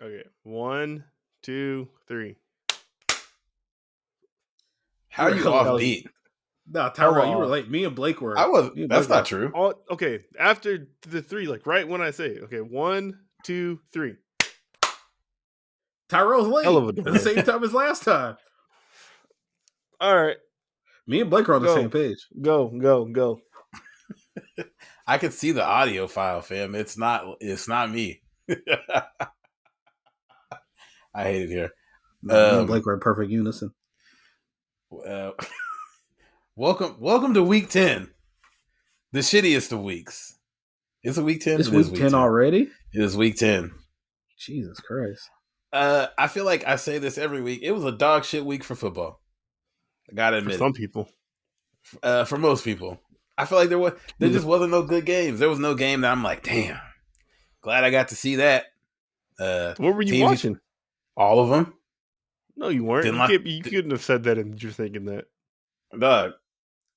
Okay. 1, 2, 3. How are you off beat? No, Tyrell, you were late. Me and Blake were. I was. That's not true. Okay. After the 3, like right when I say it. Okay. 1, 2, 3. Tyrell's late at the same time as last time. All right. Me and Blake are on the same page. Go. I could see the audio file, fam. It's not me. I hate it here. Me and Blake are in perfect unison. Welcome to week 10. The shittiest of weeks. It's a week 10. It's week 10 already? It is week 10. Jesus Christ. I feel like I say this every week. It was a dog shit week for football. I gotta admit. For some people. For most people. I feel like there just wasn't no good games. There was no game that I'm like, damn, glad I got to see that. What were you watching? All of them. No, you weren't. You couldn't have said that and you're thinking that. Dog,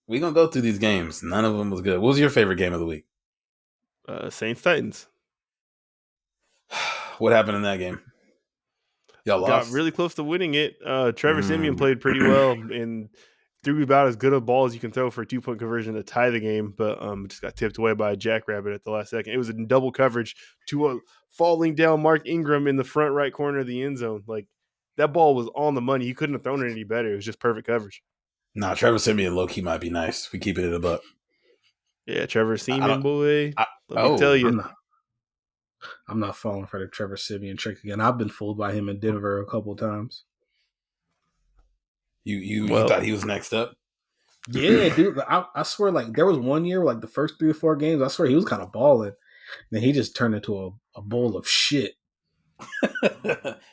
we gonna go through these games. None of them was good. What was your favorite game of the week? Saints Titans. What happened in that game? Y'all lost? Got really close to winning it. Trevor Siemian played pretty well and threw about as good a ball as you can throw for a 2-point conversion to tie the game, but just got tipped away by a jackrabbit at the last second. It was in double coverage to a falling down Mark Ingram in the front right corner of the end zone. Like, that ball was on the money. You couldn't have thrown it any better. It was just perfect coverage. Nah, Trevor Siemian low-key might be nice. We keep it in a buck. Yeah, Trevor Siemian, boy. Let me tell you. I'm not falling for the Trevor Siemian trick again. I've been fooled by him in Denver a couple of times. You thought he was next up? Yeah, dude. I swear, like, there was one year, like, the first 3 or 4 games, I swear he was kind of balling. Then he just turned into a bowl of shit.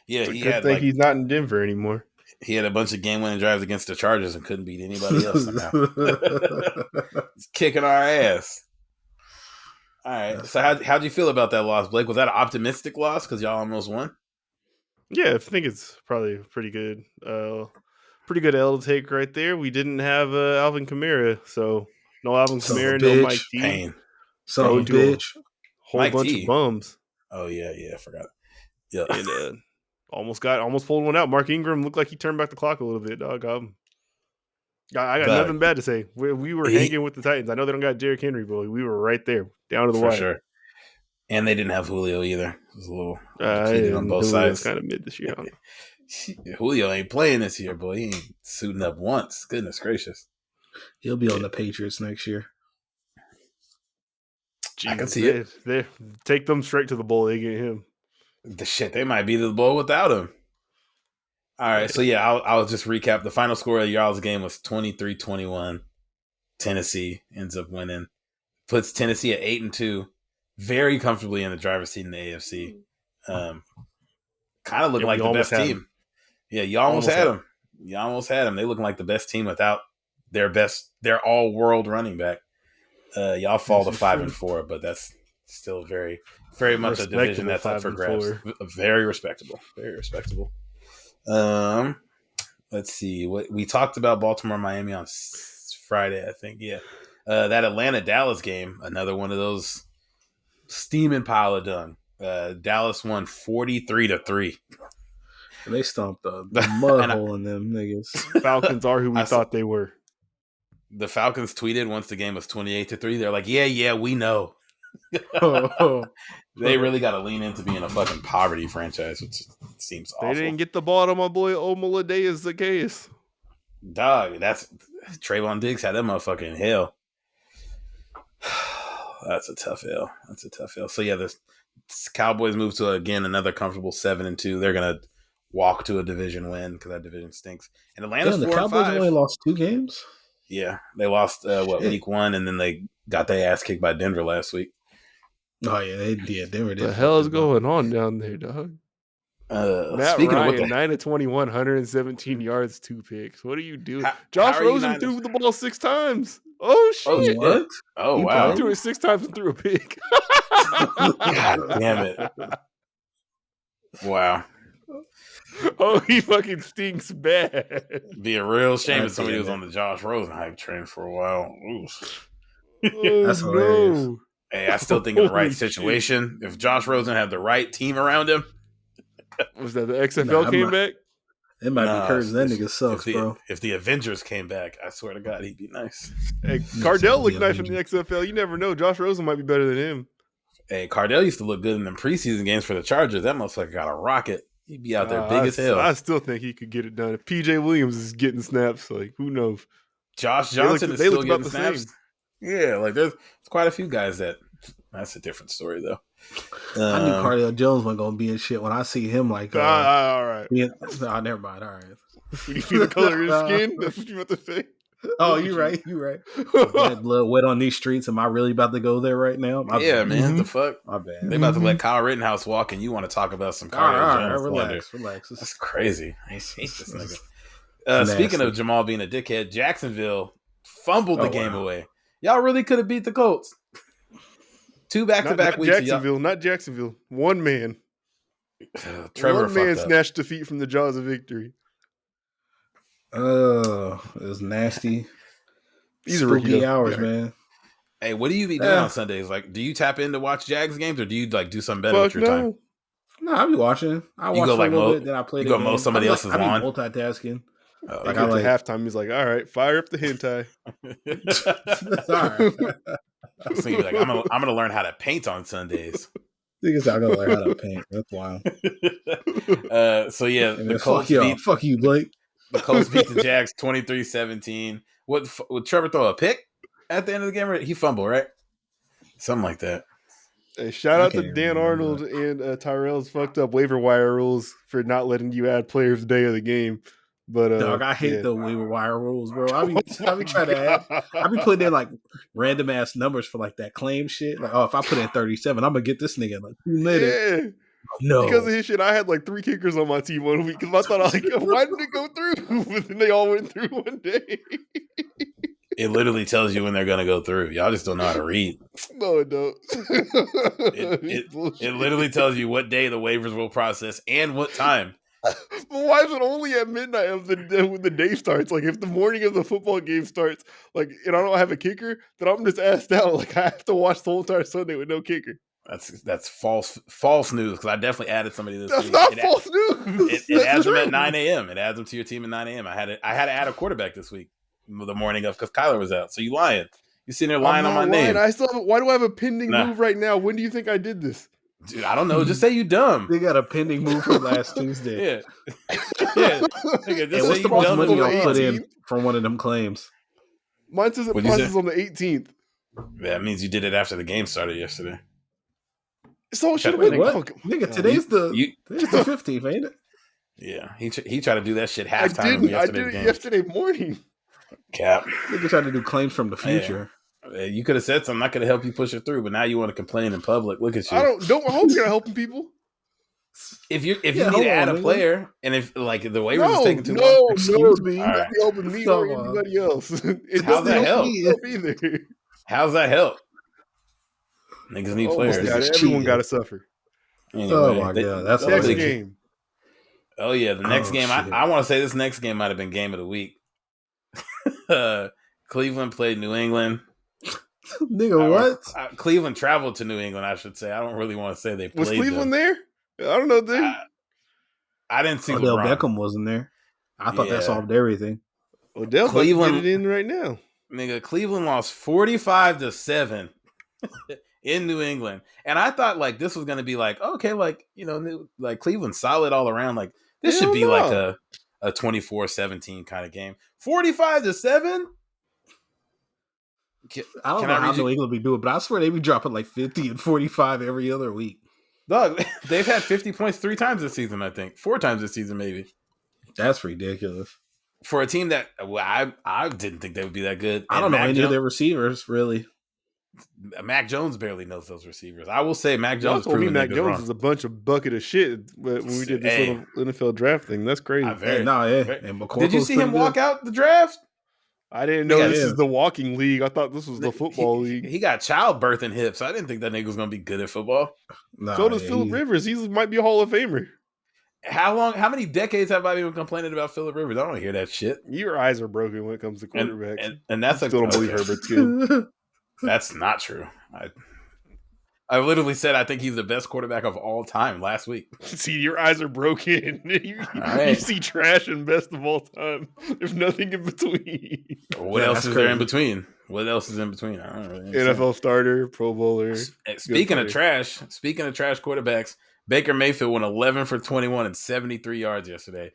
Yeah, he's not in Denver anymore. He had a bunch of game-winning drives against the Chargers and couldn't beat anybody else somehow. He's kicking our ass. All right. So how'd you feel about that loss, Blake? Was that an optimistic loss because y'all almost won? Yeah, I think it's probably pretty good. Pretty good L to take right there. We didn't have Alvin Kamara, so no Alvin Kamara, no Mike T. Pain. Son of a bitch. Whole Mike bunch T. of bums. Oh yeah, I forgot. Yeah, and almost pulled one out. Mark Ingram looked like he turned back the clock a little bit, dog. I got nothing bad to say. We were hanging with the Titans. I know they don't got Derrick Henry, but we were right there, down to the wire. Sure. And they didn't have Julio either. It was a little depleted on both sides. Kind of mid this year. Julio ain't playing this year, boy. He ain't suiting up once. Goodness gracious. He'll be on the Patriots next year. I can see it. They take them straight to the bowl. They get him. They might be to the bowl without him. All right, so yeah, I'll just recap. The final score of y'all's game was 23-21. Tennessee ends up winning. Puts Tennessee at 8-2. Very comfortably in the driver's seat in the AFC. Kind of looking like the best team. Yeah, you almost had them. You almost had them. They looking like the best team without their all-world running back. Y'all fall to 5-4, but that's still very, very much a division that's up for grabs. Very respectable. Very respectable. Let's see. What we talked about Baltimore, Miami on Friday, I think. Yeah. That Atlanta-Dallas game, another one of those steaming pile of dung. Dallas won 43-3. And they stomped the mud hole in them niggas. Falcons are who we thought they were. The Falcons tweeted once the game was 28-3. They're like, yeah, we know. They really got to lean into being a fucking poverty franchise, which seems awful. They didn't get the ball to my boy Omalade is the case. Dog, that's Trayvon Diggs had that motherfucker in hell. That's a tough L. So yeah, the Cowboys move to again another comfortable 7-2. They're gonna walk to a division win because that division stinks. And Atlanta's 4-5. The Cowboys only lost 2 games. Yeah, they lost week 1, and then they got their ass kicked by Denver last week. Oh yeah, they did. Denver did. What the hell is going on down there, dog? Matt Ryan, 9-21, 117 yards, 2 picks. What are you doing? Josh Rosen threw the ball 6 times. Oh shit! What? Oh wow! He threw it 6 times and threw a pick. God damn it! Wow. Oh, he fucking stinks bad. Be a real shame if somebody was on the Josh Rosen hype train for a while. Oh, that's hilarious. No. Hey, I still think in the right situation, if Josh Rosen had the right team around him, Was that the XFL came back? It might be Curtis. That nigga sucks, bro. If the Avengers came back, I swear to God, he'd be nice. Hey, Cardell looked nice in the XFL. You never know. Josh Rosen might be better than him. Hey, Cardell used to look good in them preseason games for the Chargers. That motherfucker got a rocket. He'd be out there big as hell. I still think he could get it done. If PJ Williams is getting snaps, like, who knows? Josh Johnson is still getting snaps. Yeah, like there's quite a few guys that's a different story though. I knew Cardell Jones wasn't gonna be in shit when I see him like. All right. Never mind. All right. You see the color of his skin? That's what you about to say. Oh, you right. Bad blood wet on these streets. Am I really about to go there right now? Man. The fuck? My bad. They about to let Kyle Rittenhouse walk, and you want to talk about some Cardell Jones? Relax. That's crazy. I hate this nigga. Speaking of Jamal being a dickhead, Jacksonville fumbled the game away. Y'all really could have beat the Colts. 2 back-to-back weeks. Not Jacksonville. One man. Trevor One man snatched defeat from the jaws of victory. It was nasty. These are spooky hours, man. Hey, what do you be doing on Sundays? Like, do you tap in to watch Jags games, or do you like do something better with your time? No, I be watching. I watch for a little bit, then I play. You go mow somebody else's lawn. I be multitasking. Like I like halftime. He's like, "All right, fire up the hentai." All right. So you're like, I'm gonna learn how to paint on Sundays. Niggas not gonna learn how to paint. That's wild. So yeah, the Colts fuck you, Blake. The Colts beat the Jags 23-17. Would Trevor throw a pick at the end of the game? Or he fumble, right? Something like that. Hey, shout out to Dan Arnold and Tyrell's fucked up waiver wire rules for not letting you add players the day of the game. But dog, I hate the waiver wire rules, bro. I be trying to add. I be putting in like random ass numbers for like that claim shit. Like, if I put in 37, I'm gonna get this nigga in like 2 minutes. Yeah. No, because of his shit, I had like 3 kickers on my team 1 week because I thought why didn't it go through? But then they all went through one day. It literally tells you when they're gonna go through. Y'all just don't know how to read. No, it don't. It literally tells you what day the waivers will process and what time. But why is it only at midnight when the day starts? Like if the morning of the football game starts, like and I don't have a kicker, then I'm just asked out. Like I have to watch the whole entire Sunday with no kicker. That's false news because I definitely added somebody this week. That's not false news. It adds them at 9 a.m. It adds them to your team at 9 a.m. I had to add a quarterback this week, the morning of because Kyler was out. So you lying? You sitting there lying on my name? I still have. Why do I have a pending move right now? When do you think I did this? Dude, I don't know. Just say you dumb. They got a pending move from last Tuesday. Yeah. Just what's the most money y'all put in from one of them claims? Mine says it processes on the 18th. That means you did it after the game started yesterday. So should have been nigga. Today's the 15th, ain't it? Yeah, he tried to do that shit halftime. I did it yesterday morning. Cap. Nigga tried to do claims from the future. You could have said something. I could have helped you push it through, but now you want to complain in public. Look at you. I hope you're helping people. If you need to add a player, and if like the waivers is taking too long, no, you right. Be helping me or anybody else. It How's that help? Either. How's that help? Niggas need players. Everyone got to suffer. Anyway, oh my god, that's next game. Oh yeah, the next game. I want to say this next game might have been game of the week. Cleveland played New England. Nigga, what? Cleveland traveled to New England, I should say. I don't really want to say they played. Was Cleveland there? I don't know. I didn't see Odell Beckham wasn't there. I thought that solved everything. Odell Cleveland get it in right now. Nigga, Cleveland lost 45-7 in New England. And I thought like this was gonna be like, okay, like, you know, like Cleveland's solid all around. Like this should be like a 24-17 kind of game. 45-7? I don't know how New England be doing, but I swear they be dropping like 50 and 45 every other week. Dog, they've had 50 points 3 times this season, I think. 4 times this season, maybe. That's ridiculous. For a team that I didn't think they would be that good. I don't know any of their receivers, really. Mac Jones barely knows those receivers. I will say Mac Jones told me Mac Jones is a bunch of bucket of shit when we did this little NFL draft thing. That's crazy. Did you see him walk out the draft? I didn't know this is the walking league. I thought this was the football league. He got childbirth in hips. I didn't think that nigga was going to be good at football. So does Phillip Rivers. He might be a Hall of Famer. How many decades have I been complaining about Phillip Rivers? I don't hear that shit. Your eyes are broken when it comes to quarterbacks. And that's still don't believe Herbert's good. That's not true. I literally said I think he's the best quarterback of all time last week. See, your eyes are broken. You right. see trash and best of all time. There's nothing in between. What else is there in between? What else is in between? I don't really understand. NFL starter, Pro Bowler. Speaking of trash quarterbacks, Baker Mayfield went 11 for 21 and 73 yards yesterday.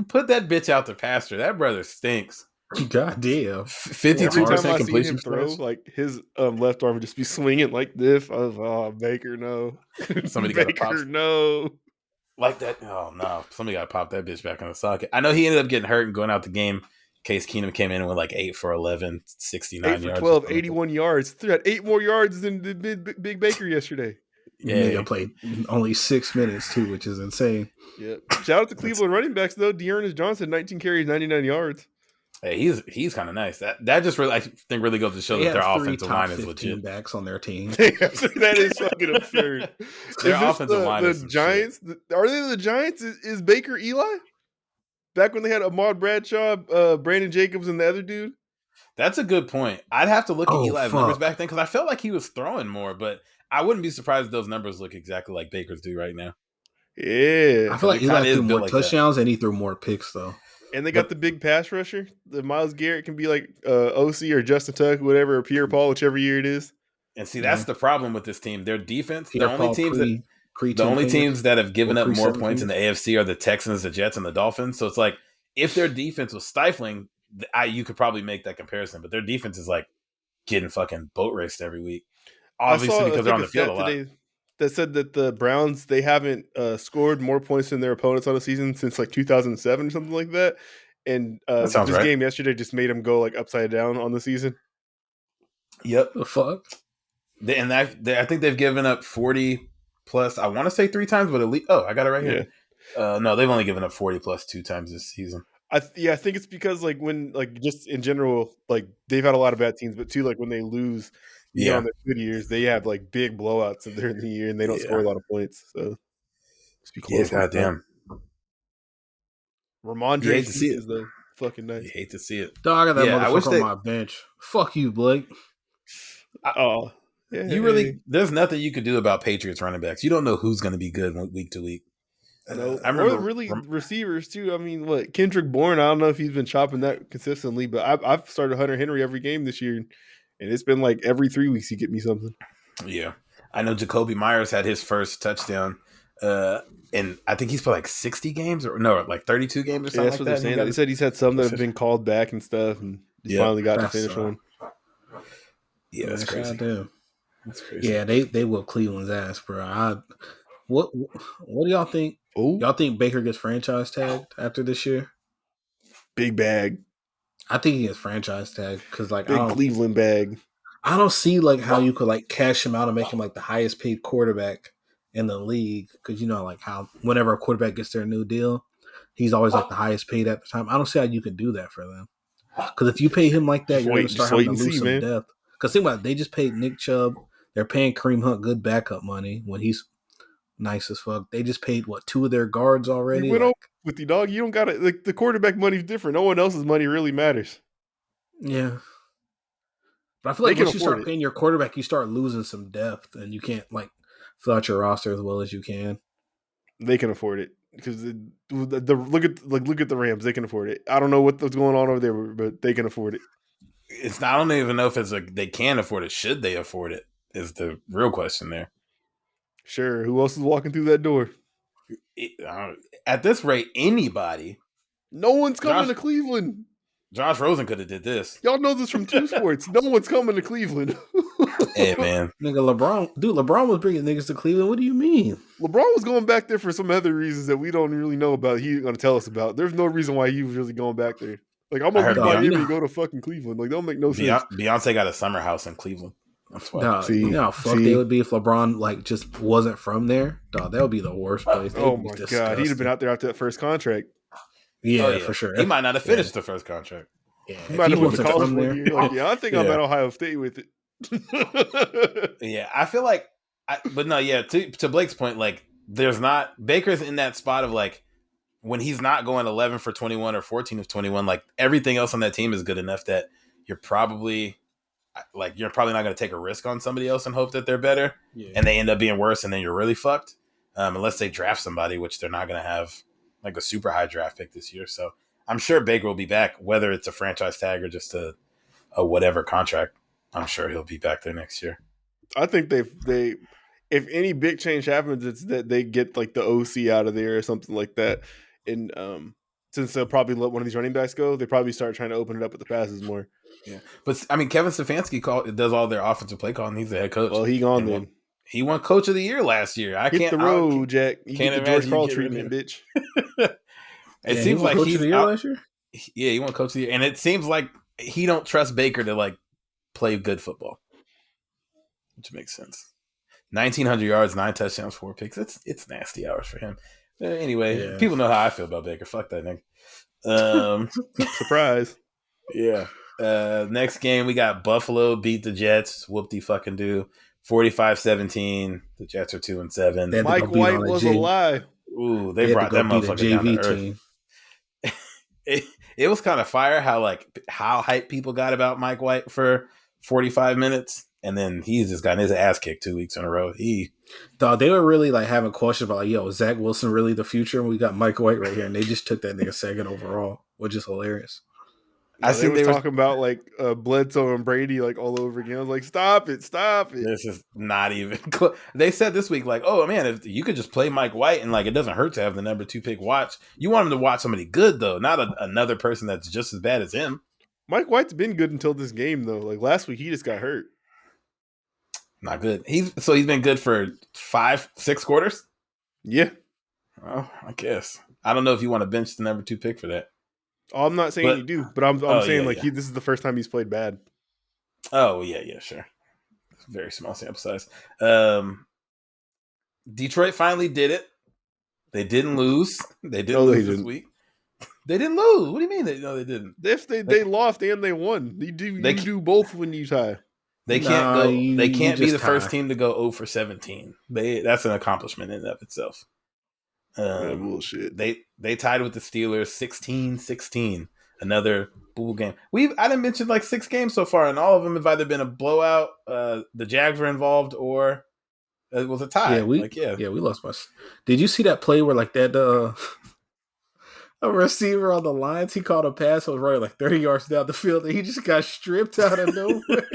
Put that bitch out to pasture. That brother stinks. God damn. 52% completion throw, like his left arm would just be swinging like this. I was, oh, Baker, no. Somebody got to pop. No. Like that. Oh, no. Somebody got to pop that bitch back in the socket. I know he ended up getting hurt and going out the game. Case Keenum came in with like 8 for 11, 69 8 for yards. 12, 81 yards. He had 8 more yards than Big Baker yesterday. Yeah, nigga played only 6 minutes too, which is insane. Yeah. Shout out to Cleveland running backs though. Dearness Johnson, 19 carries, 99 yards. Hey, he's kind of nice. That just really, I think, really goes to show that their offensive line is legit. Backs on their team. That is fucking absurd. Their offensive line is the Giants. Are they the Giants? Is Baker Eli? Back when they had Ahmad Bradshaw, Brandon Jacobs, and the other dude. That's a good point. I'd have to look at Eli's numbers back then because I felt like he was throwing more, but I wouldn't be surprised if those numbers look exactly like Baker's do right now. Yeah, I feel like Eli threw more touchdowns and he threw more picks though. And they got the big pass rusher. The Myles Garrett can be like OC or Justin Tuck, whatever, or Pierre Paul, whichever year it is. And see, that's the problem with this team. Their defense, the only teams that have given up more points in the AFC are the Texans, the Jets, and the Dolphins. So it's like if their defense was stifling, you could probably make that comparison. But their defense is like getting fucking boat raced every week. Obviously, because they're on the field a lot. Today that said that the Browns, they haven't scored more points than their opponents on a season since like 2007 or something like that. And this game yesterday just made them go like upside down on the season. Yep. The fuck? I think they've given up 40 plus. I want to say 3 times, but at least I got it right here. No, they've only given up 40 plus 2 times this season. I think it's because like when like just in general like they've had a lot of bad teams, but too like when they lose, in their good years, they have like big blowouts during the year and they don't score a lot of points. So just be close. Yeah, goddamn. Ramondre is the fucking nice. You hate to see it. Dog, I got that motherfucker on my bench. Fuck you, Blake. There's nothing you could do about Patriots running backs. You don't know who's going to be good week to week. No, I remember receivers too. I mean, Kendrick Bourne? I don't know if he's been chopping that consistently, but I've started Hunter Henry every game this year, and it's been like every 3 weeks he get me something. Yeah, I know Jacoby Myers had his first touchdown, and I think he's played like 60 games like 32 games or something. That's what they're saying. They said he's had some that have been called back and stuff, and he finally got to finish one. Yeah, that's crazy. That's crazy. Yeah, they whoop Cleveland's ass, bro. What do y'all think? Ooh. Y'all think Baker gets franchise tagged after this year? Big bag. I think he gets franchise tagged because big Cleveland bag. I don't see like how you could like cash him out and make him like the highest paid quarterback in the league because like how whenever a quarterback gets their new deal, he's always like the highest paid at the time. I don't see how you could do that for them because if you pay him like that, you're going to start having to lose some depth. Because think about it, they just paid Nick Chubb. They're paying Kareem Hunt good backup money when he's nice as fuck. They just paid 2 of their guards already. We went over with you, dog. You don't got it. The quarterback money's different. No one else's money really matters. Yeah, but I feel like once you start paying your quarterback, you start losing some depth, and you can't fill out your roster as well as you can. They can afford it because look at the Rams. They can afford it. I don't know what's going on over there, but they can afford it. I don't even know if it's they can afford it. Should they afford it? Is the real question there. Sure. Who else is walking through that door? At this rate, anybody. No one's coming to Cleveland. Josh Rosen could have did this. Y'all know this from 2 Sports. No one's coming to Cleveland. Hey, man. Nigga, LeBron was bringing niggas to Cleveland. What do you mean? LeBron was going back there for some other reasons that we don't really know about. He ain't going to tell us about. There's no reason why he was really going back there. I'm going to Miami to go to fucking Cleveland. Don't make no sense. Beyonce got a summer house in Cleveland. That's why. You know how fucked they would be if LeBron just wasn't from there? Dog, that would be the worst place. Oh my God. He'd have been out there after that first contract. Yeah, for sure. He might not have finished the first contract. Yeah, he might have went to college 1 year. I think I'm at Ohio State with it. Yeah, I feel like to Blake's point, Baker's in that spot of when he's not going 11 for 21 or 14 of 21, everything else on that team is good enough that you're probably like you're probably not going to take a risk on somebody else and hope that they're better, Yeah. and they end up being worse, and then you're really fucked. Unless they draft somebody, which they're not going to have like a super high draft pick this year. So I'm sure Baker will be back, whether it's a franchise tag or just a whatever contract. I'm sure he'll be back there next year. I think they if any big change happens, it's that they get like the OC out of there or something like that. And since they'll probably let one of these running backs go, they probably start trying to open it up with the passes more. Yeah, but I mean, Kevin Stefanski does all their offensive play calling. He's the head coach. Well, he gone then. He won Coach of the Year last year. Hit the road, Jack. You can't get the George Karl treatment, bitch. It seems like Coach of the Year last year. Yeah, he won Coach of the Year, and it seems like he don't trust Baker to like play good football, which makes sense. 1,900 yards, 9 touchdowns, 4 picks. It's nasty hours for him. Anyway, people know how I feel about Baker. Fuck that nigga. Surprise. Yeah. Next game, we got Buffalo beat the Jets. Whoop-de-fucking-do. 45-17. The Jets are 2-7. Mike White was a lie. Ooh, they brought that motherfucker down to earth. It was kind of fire how hype people got about Mike White for 45 minutes, and then he's just gotten his ass kicked 2 weeks in a row. Dog, they were really like having questions about yo, is Zach Wilson really the future? And we got Mike White right here, and they just took that nigga second overall, which is hilarious. I think they were talking about like Bledsoe and Brady like all over again. I was like, stop it. This is not even close. They said this week, like, oh man, if you could just play Mike White and like it doesn't hurt to have the number 2 pick watch. You want him to watch somebody good though, not another person that's just as bad as him. Mike White's been good until this game though. Like last week, he just got hurt. Not good. He's been good for 5-6 quarters. Yeah. Well, I guess I don't know if you want to bench the number 2 pick for that. Oh, I'm not saying you do, but I'm saying this is the first time he's played bad. Oh yeah, sure. Very small sample size. Detroit finally did it. They didn't lose. They didn't lose this week. They didn't lose. What do you mean? They didn't. If they lost and they won, you do both when you tie. They can't go. They can't be the first team to go 0 for 17. That's an accomplishment in and of itself. Bullshit. They tied with the Steelers 16-16. Another bull game. I didn't mention like 6 games so far, and all of them have either been a blowout, the Jags were involved, or it was a tie. Yeah, we lost by. Did you see that play where like that a receiver on the Lions, he caught a pass that was right like 30 yards down the field, and he just got stripped out of nowhere?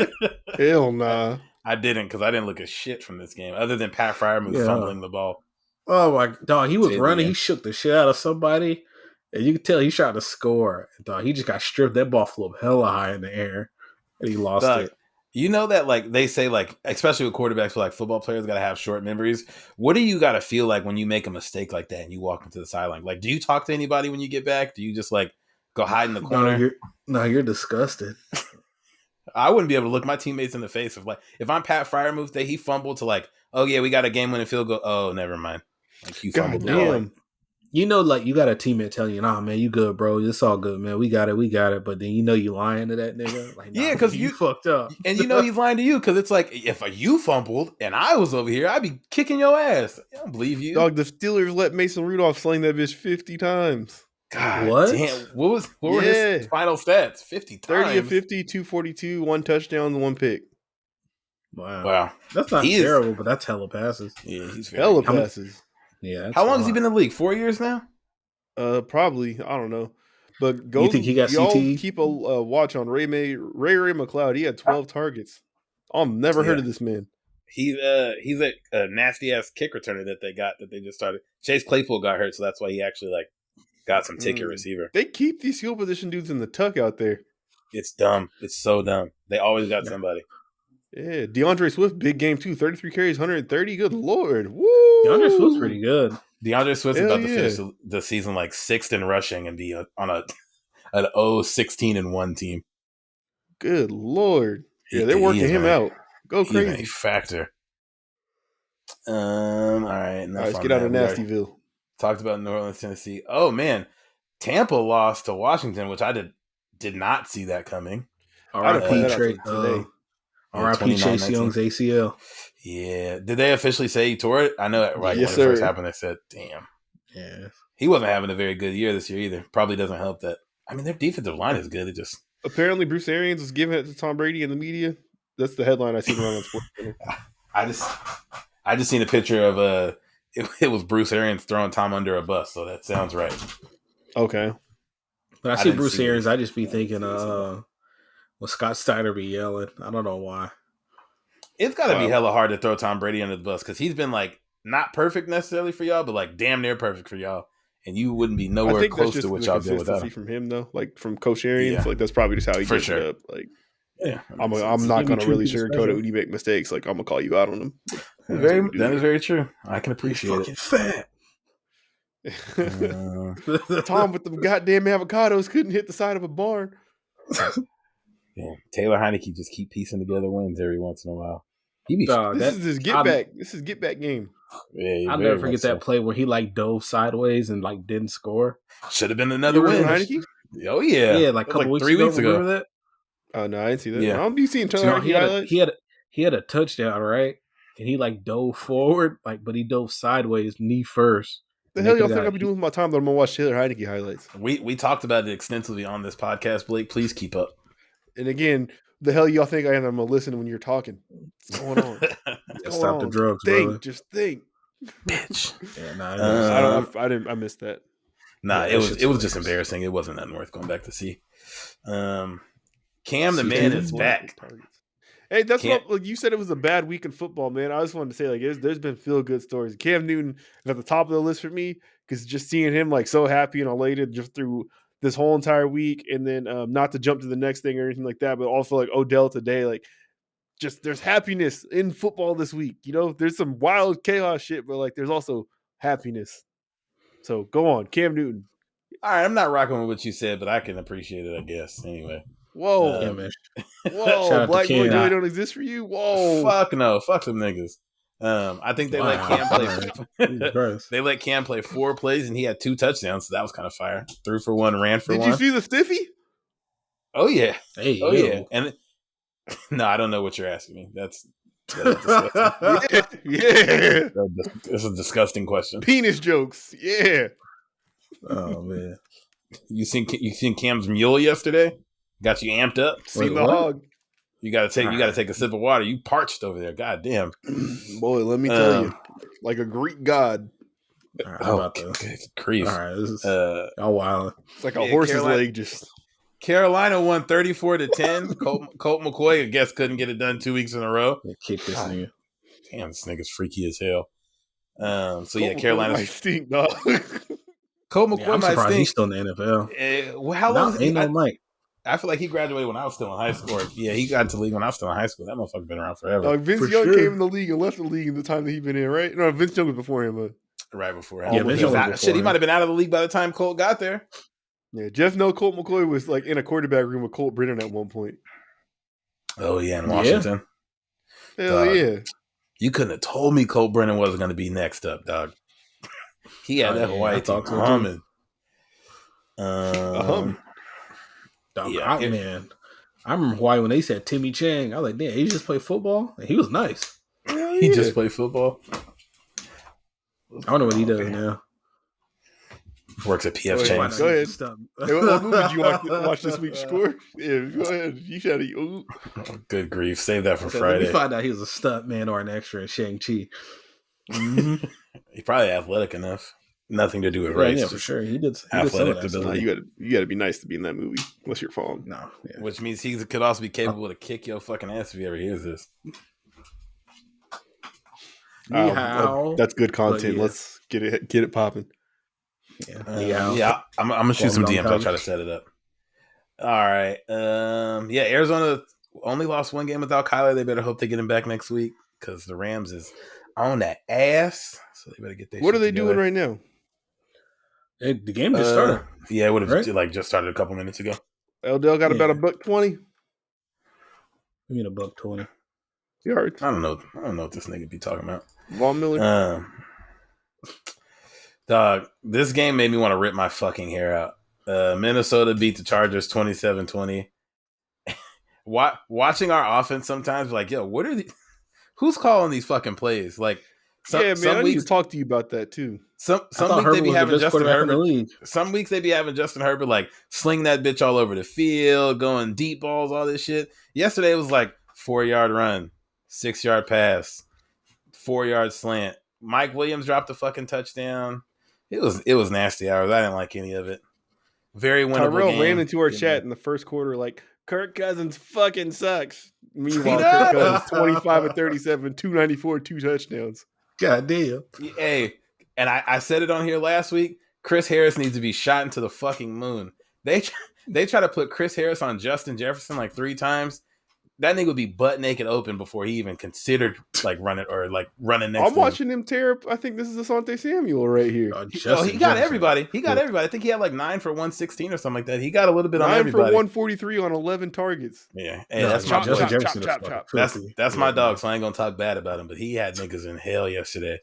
Hell nah. I didn't, because I didn't look at shit from this game other than Pat Freiermuth fumbling the ball. Oh my dog, he was running. He shook the shit out of somebody, and you could tell he tried to score. Dog, he just got stripped. That ball flew up hella high in the air, and he lost it. You know that like they say like especially with quarterbacks, like football players got to have short memories. What do you got to feel like when you make a mistake like that and you walk into the sideline? Like, do you talk to anybody when you get back? Do you just like go hide in the corner? You're disgusted. I wouldn't be able to look my teammates in the face if I'm Pat Freiermuth that he fumbled to like, oh yeah, we got a game winning field goal. Oh, never mind. Like you fumbled. Damn. You know, like you got a teammate telling you, "Nah, man, you good, bro. It's all good, man. We got it." But then you know you lying to that nigga. Like, yeah, because you fucked up, and you know he's lying to you because it's like if you fumbled and I was over here, I'd be kicking your ass. I don't believe you, dog. The Steelers let Mason Rudolph sling that bitch 50 times. God what? Damn. What were his final stats? 50 times. 30 of 50, 242, 1 touchdown, 1 pick. Wow. That's not terrible, but that's hella passes. Yeah, he's hella passes. Yeah. How long has he been in the league? 4 years now? Probably. I don't know. But go. You think he got CTE? Keep a watch on Ray McLeod. He had 12 targets. I've never heard of this man. He's a nasty ass kick returner that they just started. Chase Claypool got hurt, so that's why he actually like got some ticket receiver. They keep these skill position dudes in the tuck out there. It's dumb. It's so dumb. They always got somebody. Yeah, DeAndre Swift, big game too. 33 carries, 130. Good lord, woo! DeAndre Swift's pretty good. DeAndre Swift's about to finish the season like 6th in rushing and be on an 16-1 team. Good lord! Yeah, they're working him out. Go crazy, he's a factor. All right, let's get out of Nastyville. Talked about New Orleans, Tennessee. Oh man, Tampa lost to Washington, which I did not see that coming. R.I.P. Chase Young's ACL. Yeah. Did they officially say he tore it? I know that when it first happened, they said, damn. Yeah. He wasn't having a very good year this year either. Probably doesn't help that. I mean, their defensive line is good. It just... Apparently, Bruce Arians was giving it to Tom Brady in the media. That's the headline I seen around on Sports Center. I just seen a picture of it was Bruce Arians throwing Tom under a bus, so that sounds right. Okay. But I see Bruce Arians, I just be thinking, well, Scott Steiner be yelling. I don't know why. It's got to be hella hard to throw Tom Brady under the bus because he's been like not perfect necessarily for y'all, but like damn near perfect for y'all, and you wouldn't be nowhere close to what y'all did without him. From him though, like from Coach Arians, like that's probably just how he gets it up. Like, I'm not gonna really sugarcoat it when you make mistakes. Like I'm gonna call you out on them. That is very true. I can appreciate it. Fat. Tom with the goddamn avocados couldn't hit the side of a barn. Yeah, Taylor Heineke just keep piecing together wins every once in a while. This is his get back. This is get back game. Yeah, I'll never forget that play where he like dove sideways and like didn't score. Should have been another win. Heineke? Oh yeah, like a couple like weeks ago. Remember that? Oh no, I didn't see that. Yeah, I don't be seeing Taylor Heineke highlights. He had a touchdown, right? And he like dove forward, but he dove sideways, knee first. The hell y'all think I'll be doing with my time that I'm gonna watch Taylor Heineke highlights? We talked about it extensively on this podcast, Blake. Please keep up. And again, the hell y'all think I am? I'm gonna listen when you're talking. What's going on? Stop the drugs, brother. Just think, bitch. Yeah, I missed that. Nah, it was just embarrassing. It wasn't that worth going back to see. Cam the man is back. Hey, that's what like you said. It was a bad week in football, man. I just wanted to say, like, there's been feel good stories. Cam Newton is at the top of the list for me because just seeing him like so happy and elated just through this whole entire week, and then not to jump to the next thing or anything like that, but also like Odell today, like just there's happiness in football this week. You know, there's some wild chaos shit, but like there's also happiness. So go on, Cam Newton. All right, I'm not rocking with what you said, but I can appreciate it, I guess. Anyway. Whoa. Whoa, black boy Joey don't exist for you? Whoa. Fuck no. Fuck them niggas. I think they let Cam play. They let Cam play 4 plays and he had 2 touchdowns, so that was kind of fire. 3 for 1, ran for 1. Did you see the stiffy? Oh yeah. Hey, yeah. And no, I don't know what you're asking me. That's disgusting. Yeah. That's a disgusting question. Penis jokes. Yeah. Oh man. You seen Cam's mule yesterday? Got you amped up. Seen the hog. You gotta take a sip of water. You parched over there. God damn. Boy, let me tell you. Like a Greek god. Grief. All right, this is wild. It's like a horse's leg just. Carolina won 34-10. Colt McCoy, I guess, couldn't get it done 2 weeks in a row. Kick this nigga. Damn, this nigga's freaky as hell. Carolina stink, dog. Colt McCoy might stink. He's still in the NFL. How long is he? No Mike. I feel like he graduated when I was still in high school. Yeah, he got into the league when I was still in high school. That motherfucker been around forever. Vince Young came in the league and left the league in the time that he been in, right? No, Vince Young was before him. Right before him. Yeah, Vince Young was before he might have been out of the league by the time Colt got there. Yeah, Jeff Colt McCoy was like in a quarterback room with Colt Brennan at one point. Oh, yeah, in Washington. Hell yeah. You couldn't have told me Colt Brennan wasn't going to be next up, dog. He had that Hawaii team humming. Man. I remember Hawaii when they said Timmy Chang. I was like, damn, he just played football? And he was nice. He just played football? I don't know what he does now. Works at PF Chang's. Go ahead. Hey, what movie did you watch this week's score? Yeah, go ahead. You should have. Good grief. Save that for Friday. We find out he was a stunt man or an extra in Shang-Chi. Mm-hmm. He's probably athletic enough. Nothing to do with race. Yeah, for sure. He did athletic ability. You got to be nice to be in that movie unless you're falling. No. Yeah. Which means he could also be capable to kick your fucking ass if he ever hears this. That's good content. Yeah. Let's get it popping. Yeah. I'm gonna shoot some DMs. I'll try to set it up. All right. Arizona only lost 1 game without Kyler. They better hope they get him back next week because the Rams is on that ass. So they better get their. What are they doing right now? The game just started. Yeah, it would have just started a couple minutes ago. Odell got about $120. You mean $120? Yards. I don't know what this nigga be talking about. Von Miller. Dog, this game made me want to rip my fucking hair out. Minnesota beat the Chargers 27-20. Watching our offense sometimes, like, yo, what are the? Who's calling these fucking plays? Like, I need to talk to you about that too. Some weeks they be having Justin Herbert. Some weeks they be having Justin Herbert like sling that bitch all over the field, going deep balls, all this shit. Yesterday it was like 4-yard run, 6-yard pass, 4-yard slant. Mike Williams dropped a fucking touchdown. It was nasty hours. I didn't like any of it. Very winnable Tyrell game. ran into our chat in the first quarter like, Kirk Cousins fucking sucks. Meanwhile, He Kirk does. Cousins 25 of 37, 294, 2 touchdowns. God damn. Hey, and I said it on here last week. Chris Harris needs to be shot into the fucking moon. They try to put Chris Harris on Justin Jefferson like 3 times. That nigga would be butt naked open before he even considered like running next. I'm watching him tear up. I think this is Asante Samuel right here. He got everybody. He got everybody. I think he had like 9 for 116 or something like that. He got a little bit on everybody. 9 for 143 on 11 targets. Yeah, hey, that's my chop. That's my dog. So I ain't gonna talk bad about him. But he had niggas in hell yesterday.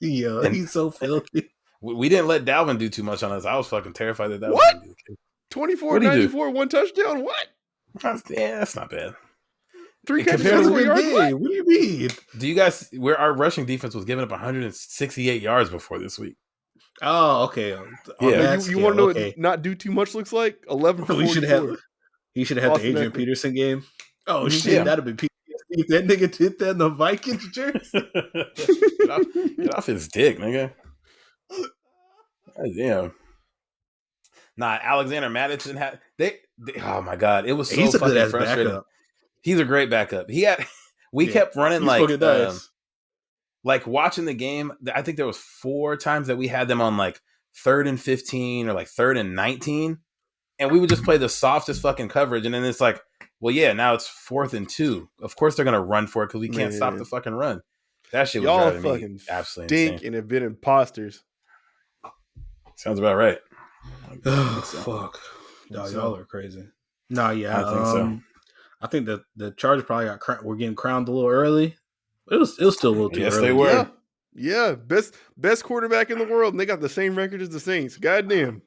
Yeah, he's so filthy. We didn't let Dalvin do too much on us. I was fucking terrified that was what? 24, 94, 1 touchdown. What? Yeah, that's not bad. 3 catches for 3 yards. What do you mean? Do you guys? Where our rushing defense was giving up 168 yards before this week. Oh, okay. Yeah, you want to know what not do too much looks like? 11 for 44. He should have had the Adrian Peterson game. Oh shit, that'd have been PTSD if that nigga did that in the Vikings jersey. Get off his dick, nigga. Damn. Nah, Alexander Mattison had they oh my god, it was so fucking frustrating. Backup. He's a great backup. We kept running like watching the game. I think there was 4 times that we had them on like 3rd and 15 or like 3rd and 19, and we would just play the softest fucking coverage. And then it's like, well, yeah, now it's 4th and 2. Of course they're gonna run for it because we can't stop the fucking run. That shit was driving me absolutely stink insane. And have been imposters. Sounds about right. Oh fuck, no, y'all are crazy. No, yeah, I think so. I think that the Chargers probably were getting crowned a little early. It was still a little too early. Yes, they were. Yeah, best quarterback in the world, and they got the same record as the Saints. Goddamn.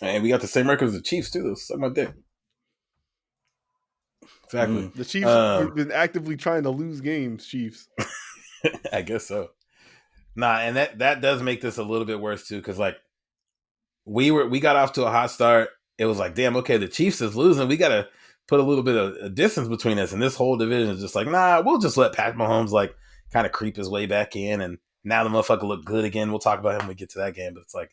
And we got the same record as the Chiefs too. Suck my dick. Exactly. The Chiefs have been actively trying to lose games. Chiefs. I guess so. Nah, and that does make this a little bit worse too, because like we got off to a hot start. It was like, damn, okay, the Chiefs is losing. We gotta put a little bit of a distance between us, and this whole division is just like, nah, we'll just let Pat Mahomes like kind of creep his way back in, and now the motherfucker look good again. We'll talk about him when we get to that game, but it's like,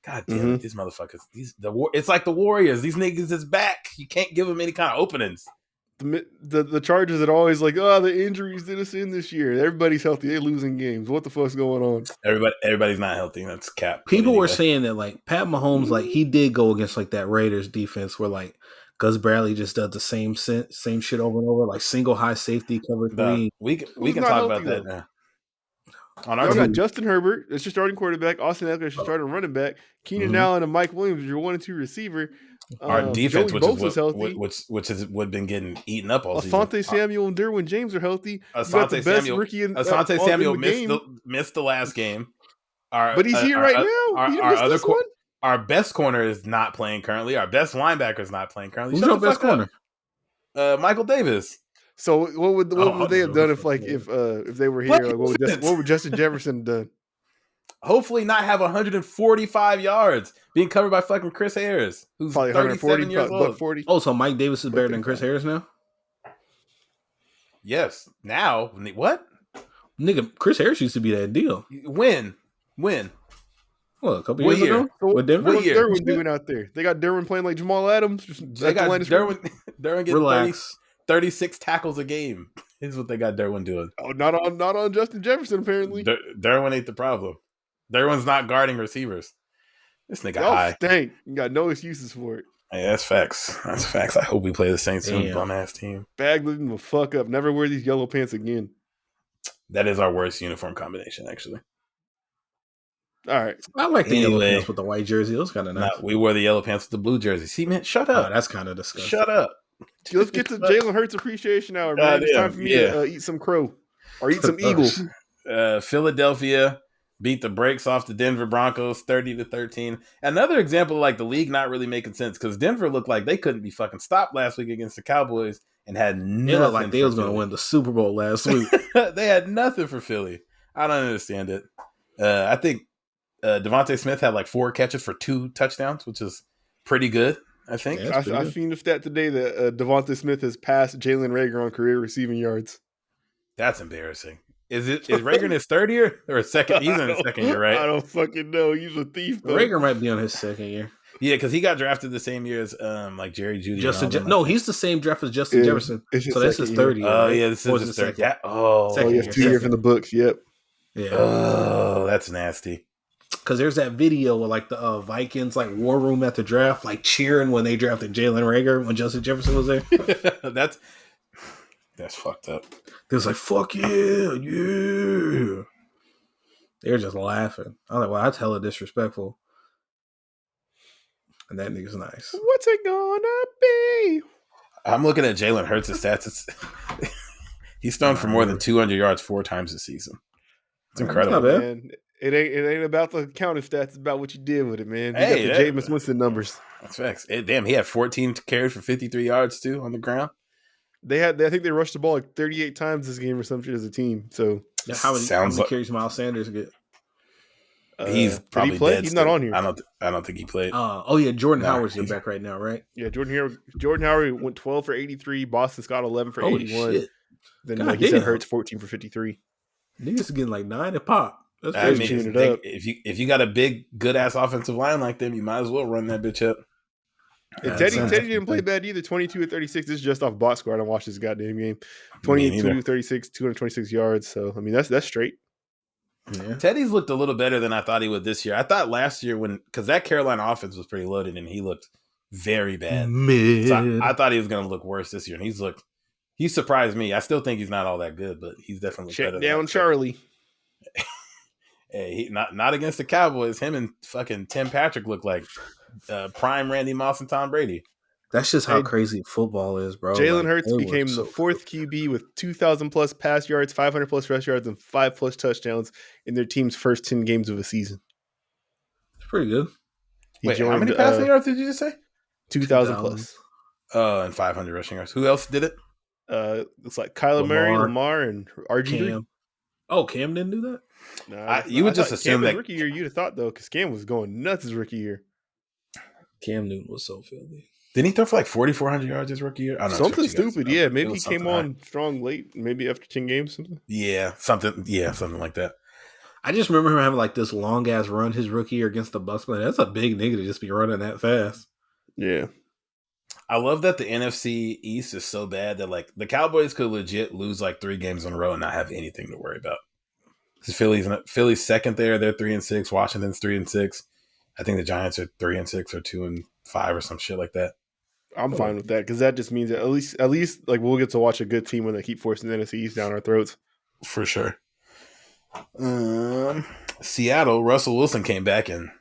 god damn it, these motherfuckers, it's like the Warriors. These niggas is back. You can't give them any kind of openings. The Chargers are always like, oh, the injuries did us in this year. Everybody's healthy. They're losing games. What the fuck's going on? Everybody's not healthy. That's cap. People were saying that like Pat Mahomes, like he did go against like that Raiders defense where like Gus Bradley just does the same shit over and over, like single high safety cover 3. We can talk about that now. On our got Justin Herbert, that's your starting quarterback. Austin Eckler is your starting running back. Keenan Allen and Mike Williams, your 1 and 2 receiver. Our defense, which has been getting eaten up all season. Asante Samuel and Derwin James are healthy. Asante Samuel missed the last game. But he's here right now. Our best corner is not playing currently. Our best linebacker is not playing currently. Who's your best corner? Michael Davis. So what would they have done if they were here? Like, what would Justin Jefferson have done? Hopefully not have 145 yards being covered by fucking Chris Harris, who's probably 37 years old. 40. Oh, so Mike Davis is better than Chris Harris now? Yes. Now, what? Nigga, Chris Harris used to be that deal. When? What, a couple years ago? So what's Derwin doing out there? They got Derwin playing like Jamal Adams. They got Derwin getting 36 tackles a game. Is what they got Derwin doing. Oh, not on Justin Jefferson apparently. Derwin ain't the problem. Derwin's not guarding receivers. This nigga high. Stank. You got no excuses for it. Hey, that's facts. That's facts. I hope we play the Saints soon, bum ass team. Bagley will fuck up. Never wear these yellow pants again. That is our worst uniform combination, actually. All right. I like the yellow pants with the white jersey. It was kind of nice. We wore the yellow pants with the blue jersey. See, man, shut up. That's kind of disgusting. Shut up. Let's get to Jalen Hurts appreciation hour, man. It's time for me to eat some crow or eat some eagle. Philadelphia beat the brakes off the Denver Broncos 30-13. Another example of like the league not really making sense because Denver looked like they couldn't be fucking stopped last week against the Cowboys and had nothing. It looked like they was going to win the Super Bowl last week. They had nothing for Philly. I don't understand it. I think Devontae Smith had like 4 catches for 2 touchdowns, which is pretty good. I think. Yeah, I seen the stat today that Devonta Smith has passed Jalen Reagor on career receiving yards. That's embarrassing. Is Reagor in his third year or second? He's in his second year, right? I don't fucking know. He's a thief, though. Rager might be on his second year. Yeah, because he got drafted the same year as like Jerry Jeudy. He's the same draft as Justin Jefferson. So that's his third year. Oh, right? yeah, this is his third. Second. Second year. 2 years in the books. Yep. Yeah. Oh, that's nasty. Because there's that video with like the Vikings like war room at the draft, like cheering when they drafted Jalen Reagor when Justin Jefferson was there. That's fucked up. They was like, "Fuck yeah, yeah." They were just laughing. I was like, "Well, that's hella disrespectful." And that nigga's nice. What's it gonna be? I'm looking at Jalen Hurts' stats. He's thrown for more than 200 yards 4 times this season. It's incredible, man. It ain't about the counting stats. It's about what you did with it, man. You got the Jameis Winston numbers. That's facts. Damn, he had 14 carries for 53 yards too on the ground. I think they rushed the ball like 38 times this game or some shit as a team. So how many carries Miles Sanders get? He's probably dead. He's not on here. I don't think he played. Jordan Howard's your back right now, right? Yeah, Jordan Howard went 12 for 83. Boston Scott 11 for 81. Shit. Then like you said, Hurts 14 for 53. Niggas getting like 9 a pop. That's crazy. If you got a big good ass offensive line like them, you might as well run that bitch up. Teddy didn't play bad either. 22 at 36. This is just off box score. I don't watch this goddamn game. 22 36, 226 yards. So I mean that's straight. Yeah. Teddy's looked a little better than I thought he would this year. I thought last year because that Carolina offense was pretty loaded and he looked very bad. So I thought he was going to look worse this year, and he surprised me. I still think he's not all that good, but he's definitely better. Down Charlie. Hey, not against the Cowboys. Him and fucking Tim Patrick look like prime Randy Moss and Tom Brady. That's just how crazy football is, bro. Jalen Hurts became the fourth QB with 2,000 plus pass yards, 500 plus rush yards, and 5 plus touchdowns in their team's first 10 games of a season. It's pretty good. Wait, how many passing yards did you just say? 2,000 plus. And 500 rushing yards. Who else did it? It's like Kyler Murray, Lamar, and RG3. Cam. Oh, Cam didn't do that? No, you would just assume that rookie year. You'd have thought though, because Cam was going nuts his rookie year. Cam Newton was so filthy. Didn't he throw for like 4,400 yards his rookie year? Something stupid, yeah. Maybe he came on strong late, maybe after 10 games. Something. Yeah, something like that. I just remember him having like this long ass run his rookie year against the Bucs. Like, that's a big nigga to just be running that fast. Yeah. I love that the NFC East is so bad that like the Cowboys could legit lose like 3 games in a row and not have anything to worry about. Philly's second there, they're 3-6. Washington's 3-6. I think the Giants are 3-6 or 2-5 or some shit like that. I'm fine with that because that just means that at least like we'll get to watch a good team when they keep forcing the NFC East down our throats. For sure. Seattle, Russell Wilson came back and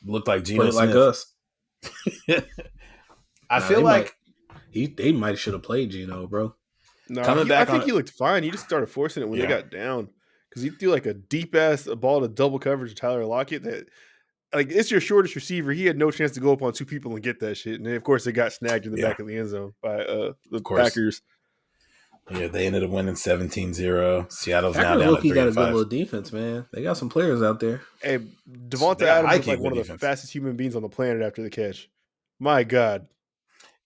looked like Geno Smith. Like us. I feel like they might should have played Geno, bro. No, I think he looked fine. He just started forcing it when they got down because he threw like a deep ass ball to double coverage to Tyler Lockett that. Like, it's your shortest receiver. He had no chance to go up on 2 people and get that shit. And then, of course, they got snagged in the back of the end zone by the Packers. Yeah, they ended up winning 17-0. Seattle's now down to 3-5. Got a good little defense, man. They got some players out there. Hey, Devonta Adams is like one of the fastest human beings on the planet after the catch. My God.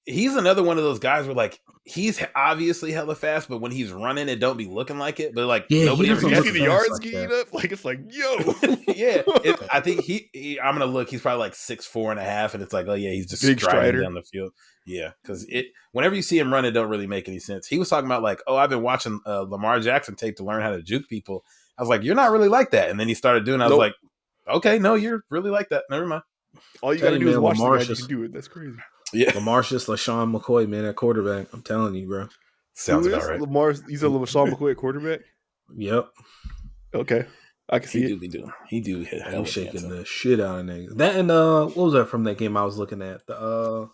He's another one of those guys where, like, he's obviously hella fast, but when he's running, it don't be looking like it. But, like, nobody ever gets the yards getting up. Like, it's like, yo. Yeah. I think I'm going to look. He's probably like 6'4.5", and it's like, oh, yeah, he's just striding down the field. Yeah. Because whenever you see him run, it don't really make any sense. He was talking about, like, oh, I've been watching Lamar Jackson tape to learn how to juke people. I was like, you're not really like that. And then he started doing it. I was like, okay, no, you're really like that. Never mind. All you got to do is watch the guy. You can do it. That's crazy. Yeah, Lamar's just LaShawn McCoy, man, at quarterback. I'm telling you, bro. Sounds about right. He's a LaShawn McCoy at quarterback? Yep. Okay. I can see it. He do hit hell shaking the shit out of niggas. That and what was that from that game I was looking at? The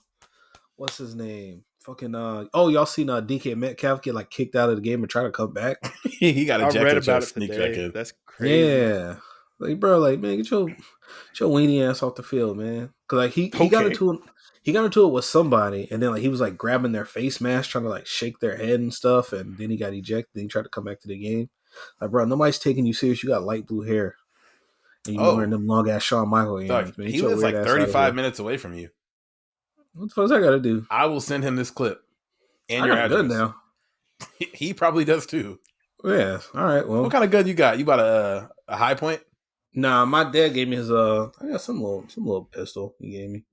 what's his name? Fucking y'all seen DK Metcalf get like kicked out of the game and try to come back? He got ejected. I read about it today. That's crazy. Yeah. Like, bro, like, man, get your weenie ass off the field, man. Cause like he got into it with somebody, and then like he was like grabbing their face mask, trying to like shake their head and stuff, and then he got ejected. Then he tried to come back to the game. Like, bro, nobody's taking you serious. You got light blue hair, and you wearing them long ass Shawn Michaels. He was like 35 minutes away from you. What the fuck does I got to do? I will send him this clip and I your got a address. gun now. He probably does too. Yeah. All right. Well, what kind of gun you got? You bought a high point? Nah, my dad gave me his. I got some little pistol he gave me.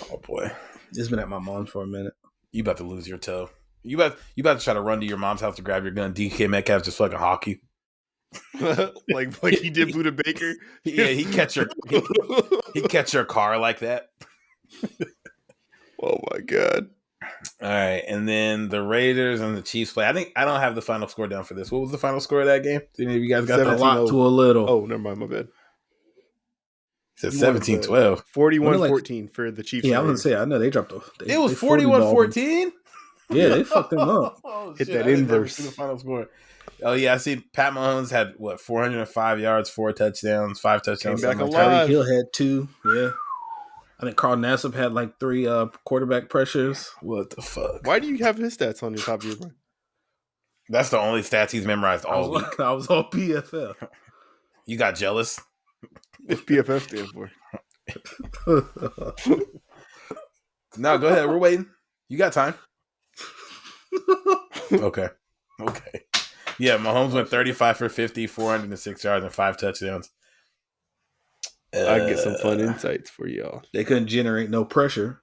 Oh boy, it's been at my mom's for a minute. You about to lose your toe. You about to try to run to your mom's house to grab your gun. DK Metcalf just fucking hockey. like he did Buda Baker. Yeah, he catch your car like that. Oh my god. All right, and then the Raiders and the Chiefs play. I don't have the final score down for this. What was the final score of that game? Did any of you guys got that? A lot to a little. Oh, never mind. My bad. It said 17-12. 41-14 for the Chiefs. Yeah, I was going to say, I know they dropped it was 41-14? Yeah, they fucked them up. Hit that inverse. The final score. Oh, yeah, I see Pat Mahomes had, 405 yards, 4 touchdowns, 5 touchdowns. Came back alive. Tyreek Hill had 2, yeah. I think Carl Nassib had 3 quarterback pressures. What the fuck? Why do you have his stats on your top of your brain? That's the only stats he's memorized all week. I was on PFF. You got jealous? What's PFF stand for? No, go ahead. We're waiting. You got time. Okay. Yeah, Mahomes went 35 for 50, 406 yards, and 5 touchdowns. I get some fun insights for y'all. They couldn't generate no pressure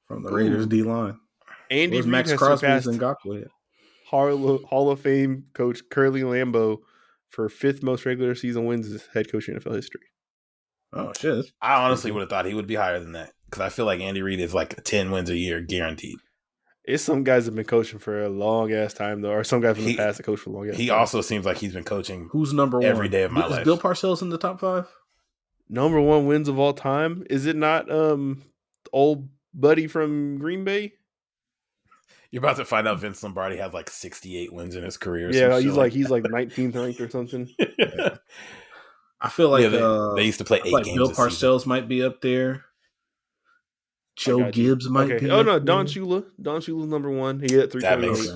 from the Raiders D line. Andy Reid Max has Crosby's surpassed and Garoppolo. Hall of Fame coach Curly Lambeau for 5th most regular season wins as head coach in NFL history. Oh shit! I honestly would have thought he would be higher than that because I feel like Andy Reid is 10 wins a year guaranteed. It's some guys that have been coaching for a long ass time though, or some guys from the past that coach for a long ass time. He also seems like he's been coaching. Who's number 1 every day of my life? Is Bill Parcells in the top 5? Number 1 wins of all time? Is it not old buddy from Green Bay? You're about to find out Vince Lombardi has 68 wins in his career. Yeah, he's 19th ranked or something. Yeah. I feel like they used to play 8 games. Bill Parcells might be up there. Joe Gibbs might be. Oh no, Don Shula. Don Shula's number 1. He hit 3. That makes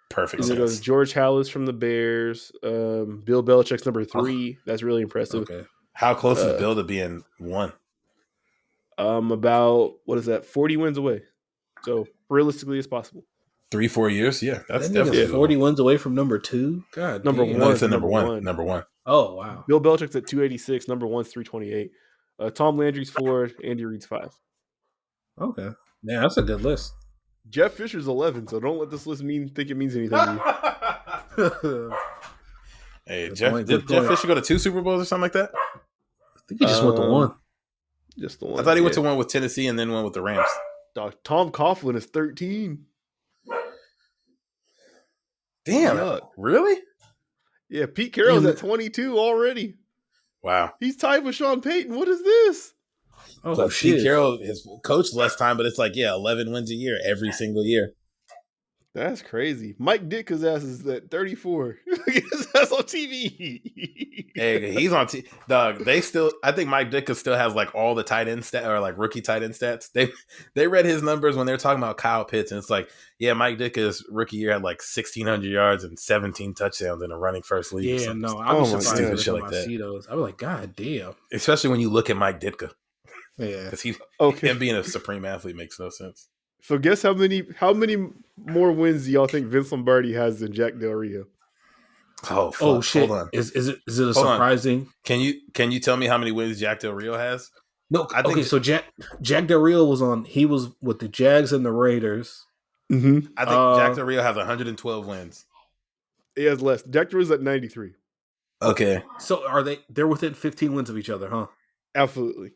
perfect sense. It goes George Halas from the Bears. Bill Belichick's number 3. That's really impressive. Okay. How close is Bill to being 1? About 40 wins away. So realistically, it's possible. 3-4 years, yeah, that's definitely 40 wins away from number 2. God, number 1. No, it's number one. Number 1. Oh wow. Bill Belichick's at 286. Number 1's 328. Tom Landry's 4. Andy Reid's 5. Okay, yeah, that's a good list. Jeff Fisher's 11. So don't let this list think it means anything to you. Hey, did Jeff Fisher go to 2 Super Bowls or something like that? I think he just went to 1. Just the one. I thought he went to 1 with Tennessee and then 1 with the Rams. Dog, Tom Coughlin is 13. Damn, really? Yeah, Pete Carroll's at 22 already. Wow. He's tied with Sean Payton. What is this? Oh, shit. Pete Carroll has coached less time, but it's 11 wins a year every single year. That's crazy. Mike Ditka's ass is at 34. His ass on TV. Hey, he's on TV. Dog, I think Mike Ditka still has all the tight end stats or rookie tight end stats. They read his numbers when they're talking about Kyle Pitts, and it's Mike Ditka's rookie year had 1,600 yards and 17 touchdowns in a running first league. Yeah, no, I was surprised stupid shit like that. Those. I was like, God damn. Especially when you look at Mike Ditka. Yeah. Because him being a supreme athlete makes no sense. So guess how many more wins do y'all think Vince Lombardi has than Jack Del Rio? Oh, fuck. Oh shit! Hold on. Is it a surprising? Can you tell me how many wins Jack Del Rio has? No, I think so. Jack Del Rio he was with the Jags and the Raiders. Mm-hmm. I think Jack Del Rio has 112 wins. He has less. Jack Del Rio's at 93. Okay. So they're within 15 wins of each other, huh? Absolutely.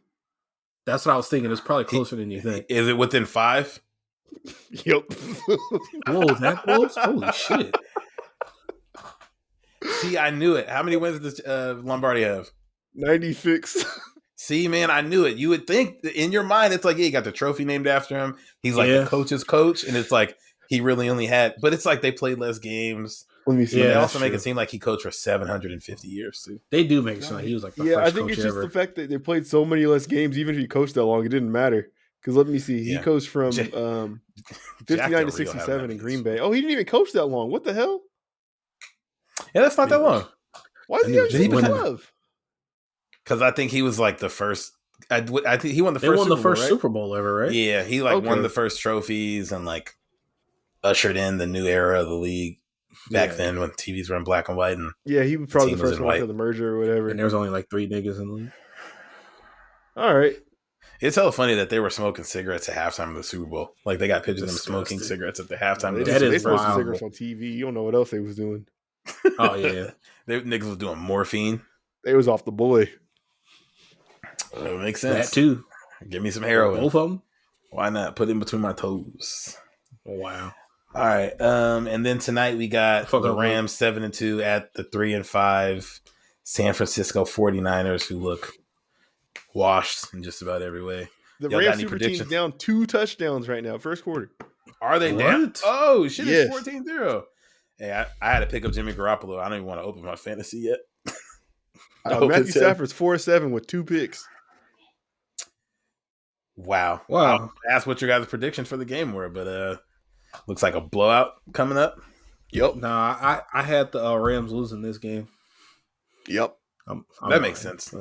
That's what I was thinking. It's probably closer than you think. Is it within 5? Yep. Whoa, that close? Holy shit. See, I knew it. How many wins does Lombardi have? 96. See, man, I knew it. You would think in your mind, it's he got the trophy named after him. He's the coach's coach. And it's he really only had, but it's they played less games. Let me see. Yeah, they also make it seem like he coached for 750 years, too. They do make it sound like he was the first I think it's just the fact that they played so many less games. Even if he coached that long, it didn't matter. Because let me see. He coached from 59 to 67 in Green Bay. Oh, he didn't even coach that long. What the hell? Yeah, that's not that long. Why is he on 12? Because I think he was the first I think he won the They first won Super the Bowl, first right? Super Bowl ever, right? Yeah, he won the first trophies and like ushered in the new era of the league back then when TVs were in black and white and he was probably the first one after the merger or whatever. And there was only like 3 niggas in the league. All right. It's hella funny that they were smoking cigarettes at halftime of the Super Bowl. Like they got pictures of them smoking cigarettes at the halftime. They smoked cigarettes on TV. You don't know what else they was doing. Oh yeah, niggas was doing morphine. They was off the boy. That makes sense. That too. Give me some heroin. Both of them. Why not? Put it in between my toes. Oh, wow. All right. And then tonight we got the Rams 7-2 at the 3-5 San Francisco 49ers, who look washed in just about every way. The Rams super team's down 2 touchdowns right now, first quarter. Are they down? Oh, shit, it's 14-0. Hey, I had to pick up Jimmy Garoppolo. I don't even want to open my fantasy yet. Matthew Stafford's 4-7 with 2 picks. Wow. I'll ask what your guys' predictions for the game were, but looks like a blowout coming up. Yep. Nah, I had the Rams losing this game. Yep. That makes sense.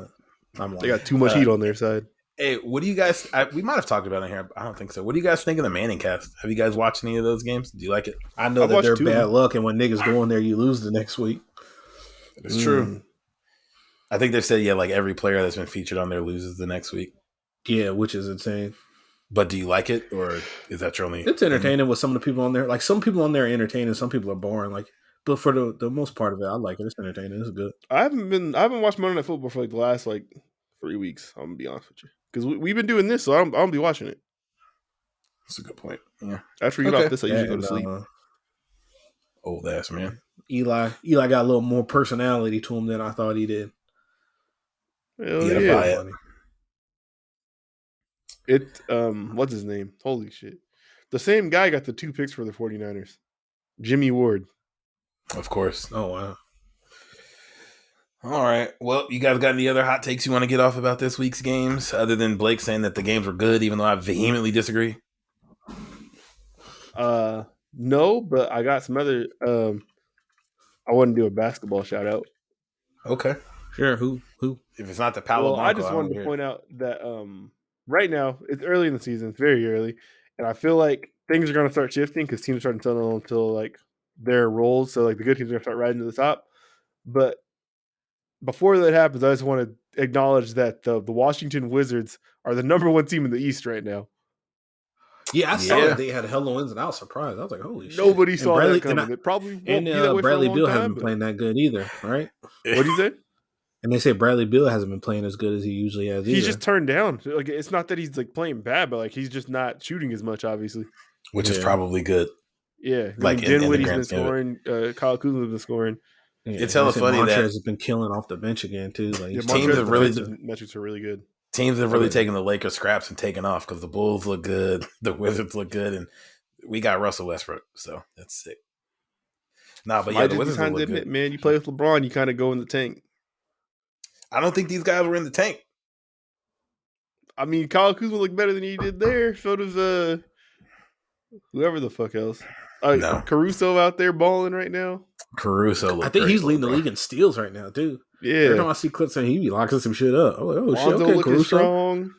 They got too much heat on their side. Hey, what do you guys... we might have talked about it here. I don't think so. What do you guys think of the Manning cast? Have you guys watched any of those games? Do you like it? I know that they're bad luck, and when niggas go in there, you lose the next week. It's true. I think they've said, like every player that's been featured on there loses the next week. Yeah, which is insane. But do you like it, or is that your only... It's entertaining with some of the people on there. Like, some people on there are entertaining, some people are boring. Like, but for the most part of it, I like it. It's entertaining. It's good. I haven't watched Monday Night Football for like the last 3 weeks. I'm gonna be honest with you, because we've been doing this, so I'm gonna be watching it. That's a good point. Yeah. After we get off this, I usually go to sleep. Old ass man. Eli got a little more personality to him than I thought he did. Yeah. What's his name? Holy shit. The same guy got the 2 picks for the 49ers. Jimmy Ward. Of course. Oh, wow. All right. Well, you guys got any other hot takes you want to get off about this week's games, other than Blake saying that the games were good, even though I vehemently disagree? No, but I got some other... I want to do a basketball shout-out. Okay. Sure. Who? If it's not the Paolo Banco, I just wanted to point out that right now, it's early in the season. It's very early. And I feel like things are going to start shifting because teams are starting to tunnel until their roles. So the good teams are going to start riding to the top. But before that happens, I just want to acknowledge that the Washington Wizards are the number 1 team in the East right now. Yeah, I saw that they had a hell of wins, and I was surprised. I was like, "Holy shit!" Nobody saw that coming. It probably won't be that way Bradley for a long Beal time, hasn't been playing that good either, right? What do you say? And they say Bradley Beal hasn't been playing as good as he usually has. He's just turned down. It's not that he's playing bad, but he's just not shooting as much, obviously. Which is probably good. Yeah, Dinwiddie's been scoring. Kyle Kuzma's been scoring. Yeah, it's hella funny that has been killing off the bench again too. Teams have metrics are really good. Teams have really taken the Lakers scraps and taken off because the Bulls look good, the Wizards look good, and we got Russell Westbrook, so that's sick. Nah, but the Wizards look good. Man, you play with LeBron, you kind of go in the tank. I don't think these guys were in the tank. I mean, Kyle Kuzma looked better than he did there. So does whoever the fuck else. No. Caruso out there balling right now. Caruso, I think he's leading the league in steals right now too. Yeah, every time I see clips and he be locking some shit up. I'm like, oh Lonzo shit, okay, Caruso. Strong.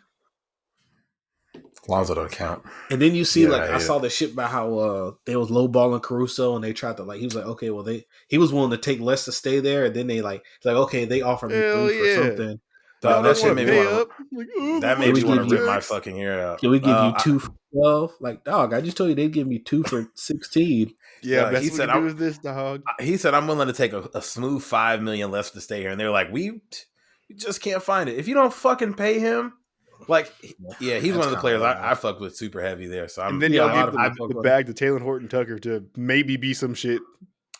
Lonzo don't count. And then you see, I saw the shit about how they was lowballing Caruso, and they tried to he was like, okay, well he was willing to take less to stay there, and then they okay, they offered me 3 for something. That shit made me want to. That made me want to rip my fucking ear out. Can we give you 2 for 12? Dog, I just told you they'd give me 2 for 16. Yeah, that's what we do with this, dog. He said, I'm willing to take a smooth $5 million less to stay here. And they're like, we just can't find it. If you don't fucking pay him, he's one of the players I fuck with super heavy there. So and then y'all give the bag to Taylor Horton-Tucker to maybe be some shit.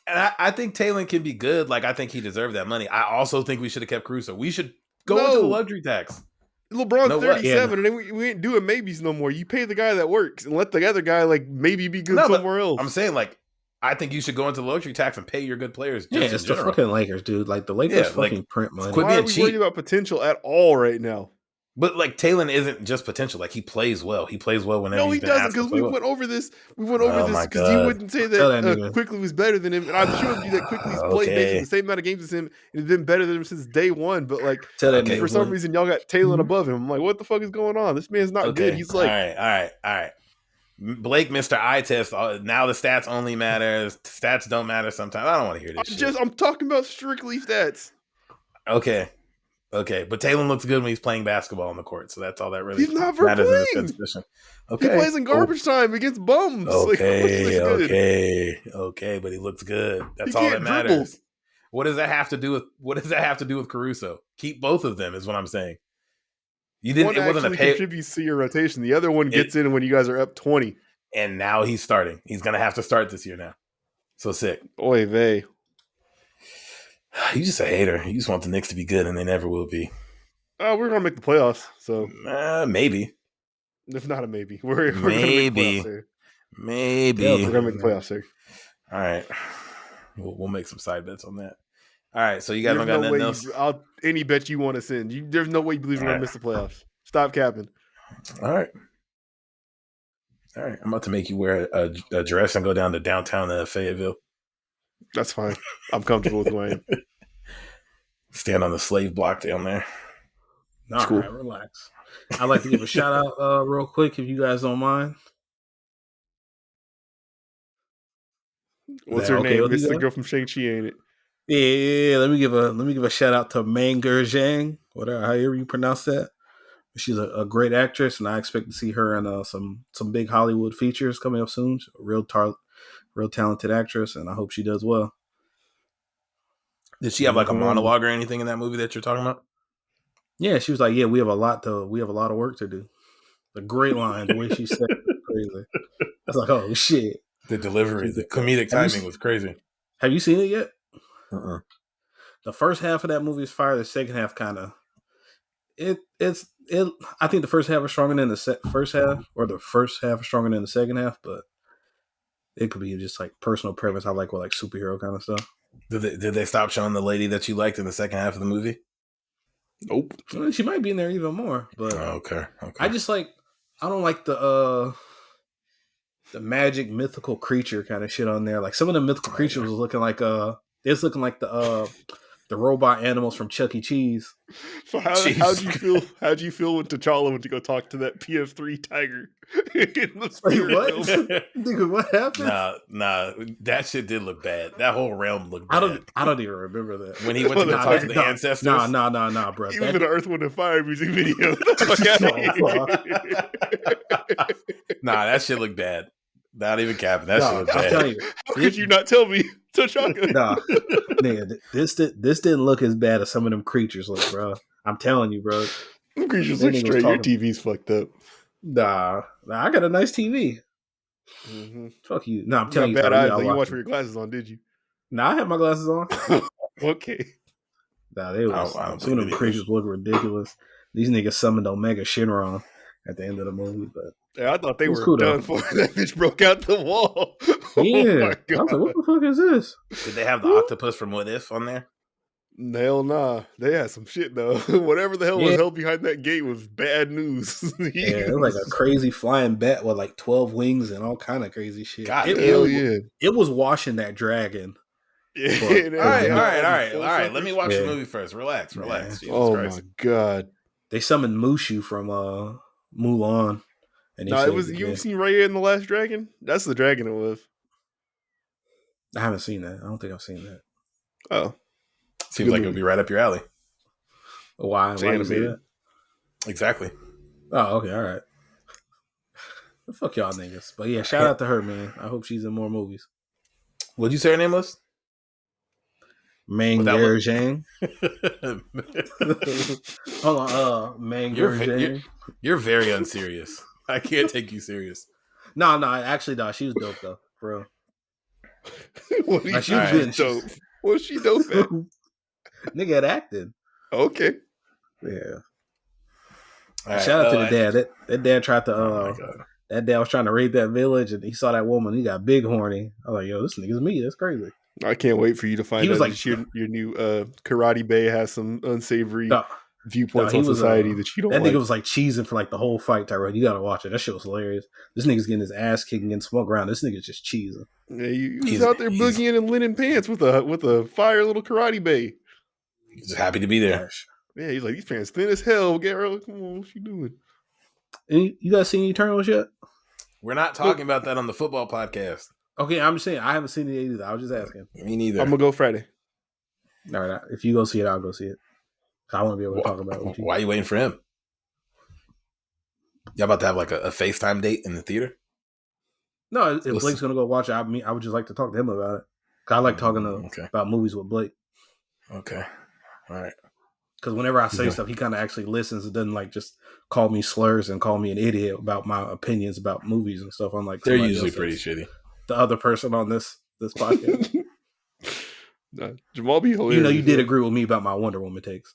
And I think Taylor can be good. I think he deserved that money. I also think we should have kept Caruso. We should go into the luxury tax. LeBron's 37, and we ain't doing maybes no more. You pay the guy that works and let the other guy maybe be good somewhere else. I'm saying I think you should go into luxury tax and pay your good players. It's the fucking Lakers, dude. The Lakers fucking print money. Why are we worried about potential at all right now? But like Taylor isn't just potential. Like he plays well. He plays well whenever No, he he's been doesn't, asked to because play we well. went over this. We went over this my because you God. wouldn't say Tell that that nigga. Quickly was better than him, and I'm showing you that Quickly's played basically the same amount of games as him and has been better than him since day one. But like, Tell that Okay. nigga. for some boy. reason, y'all got Taylor above him. I'm like, what the fuck is going on? This man's not good. He's like, all right. Blake, Mr. Eye Test. Now the stats only matter. Stats don't matter sometimes. I don't want to hear this shit. I'm talking about strictly stats. Okay. But Taylor looks good when he's playing basketball on the court, so that's all that really He's not for matters in this playing. position. He Okay. plays in garbage time against bums. Okay, Like, okay, but he looks good. That's He all that can't matters. dribble. What does that have to do with Caruso? Keep both of them is what I'm saying. You didn't. One It wasn't a actually pay. contributes to your rotation. The other one gets in when you guys are up 20. And now he's starting. He's gonna have to start this year now. So sick. Oy vey. You just a hater. You just want the Knicks to be good, and they never will be. We're gonna make the playoffs, so Maybe. if not a maybe, we're gonna make the playoffs, sir. Maybe We're gonna make the playoffs, sir. All right, we'll make some side bets on that. All right, so you guys There's don't got no nothing way else. any bet you want to send. There's no way you believe we're gonna miss the playoffs. Stop capping. All right. I'm about to make you wear a dress and go down to downtown Fayetteville. That's fine. I'm comfortable with who I am. Stand on the slave block down there. All cool. right, relax. I'd like to give a shout out real quick, if you guys don't mind. What's her name? It's the girl from Shang-Chi, ain't it? Yeah. Let me give a shout out to Manger Zhang, whatever, however you pronounce that. She's a great actress, and I expect to see her in some big Hollywood features coming up soon. She's a real talented actress, and I hope she does well. Did she have like a monologue or anything in that movie that you're talking about? Yeah, she was like, "Yeah, we have a lot of work to do." A great line, the way she said it was crazy. I was like, "Oh shit!" The delivery, the comedic timing was crazy. Have you seen it yet? Uh-uh. The first half of that movie is fire. The second half kind of I think the first half is stronger than the first half, or the first half is stronger than the second half. But it could be just like personal preference. I like superhero kind of stuff. Did they stop showing the lady that you liked in the second half of the movie? Nope. Well, she might be in there even more. But okay. I don't like the magic mythical creature kind of shit on there. Like some of the mythical creatures was looking like it's looking like the robot animals from Chuck E. Cheese. So how'd you feel? How'd you feel when T'Challa went to go talk to that PF3 tiger in the spirit what? realm? Nigga, what happened? Nah, that shit did look bad. That whole realm looked bad. I don't even remember that. When he went to go talk to the ancestors. Nah, bro. He was in an Earth, Wind, and Fire music video. Nah, that shit looked bad. Not even capping. That shit looked bad. You, how could you not tell me, T'Chaka? Nah, nigga, this didn't look as bad as some of them creatures look, bro. I'm telling you, bro. Them creatures look straight. Your TV's fucked up. Nah, I got a nice TV. Mm-hmm. Fuck you. Nah, I'm telling you. Bad eyes. Like you watched with your glasses on, did you? Nah, I had my glasses on. Okay. Nah, some of them creatures look ridiculous. These niggas summoned Omega Shinron at the end of the movie, but yeah, I thought they were cool, done for. That bitch broke out the wall. Yeah, I was like, what the fuck is this? Did they have the octopus from What If on there? Hell nah. They had some shit though. Whatever the hell was held behind that gate was bad news. It was like a crazy flying bat with like 12 wings and all kind of crazy shit. God, it was washing that dragon. Yeah. All right. Let me watch the movie first. Relax. Yeah. Oh Christ. My god. They summoned Mushu from Mulan. And it was you've seen Raya in The Last Dragon? That's the dragon it was. I haven't seen that. I don't think I've seen that. Oh. Seems like it would be right up your alley. Why you say that? Exactly. Oh, okay, all right. Fuck y'all niggas. But yeah, shout out to her, man. I hope she's in more movies. What'd you say her name was? Manger Zhang. Hold on, Manger Zhang. You're very unserious. I can't take you serious. No, actually, she was dope though, bro. What are you she was good. Dope. What's she dope at? Nigga had acted. Okay. Yeah. Right, shout out to the dad. That dad tried to that dad was trying to raid that village and he saw that woman. He got big horny. I was like, yo, this nigga's me. That's crazy. I can't wait for you to find out like, your new karate bae has some unsavory viewpoints on society that you don't that like. nigga was like cheesing for like the whole fight, Tyrell. You gotta watch it. That shit was hilarious. This nigga's getting his ass kicked and smoke around. This nigga's just cheesing. Yeah, he was out there boogieing in linen pants with a fire little karate bay. He's just happy to be there. Yeah, he's like, these pants thin as hell, Garrett. Come on, what you doing? You guys seen Eternals yet? We're not talking about that on the football podcast. Okay, I'm just saying I haven't seen it either. I was just asking. Me neither. I'm gonna go Friday. All right, if you go see it, I'll go see it. I want to be able to talk about it with you. Why are you waiting for him? Y'all about to have like a FaceTime date in the theater? No, if Blake's gonna go watch it, I would just like to talk to him about it. I like talking about movies with Blake. Okay, all right. Because whenever I say stuff, he kind of actually listens and doesn't like just call me slurs and call me an idiot about my opinions about movies and stuff. Unlike they're usually pretty shitty. The other person on this podcast. Jamal be hilarious. You know, you did agree with me about my Wonder Woman takes.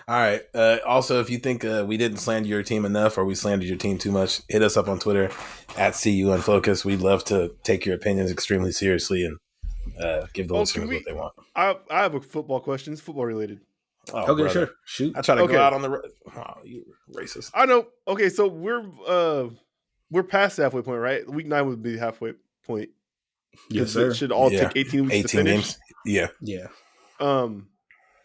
All right. Also, if you think we didn't slander your team enough or we slandered your team too much, hit us up on Twitter at CUUnfocus. We'd love to take your opinions extremely seriously and give the listeners what they want. I have a football question. It's football related. Oh, okay, brother. sure. Shoot. I try to go out on the you racist. I know. Okay, so we're past the halfway point, right? Week 9 would be the halfway point. Yes, sir. It should all take 18 weeks 18 to finish. games. Yeah. Yeah.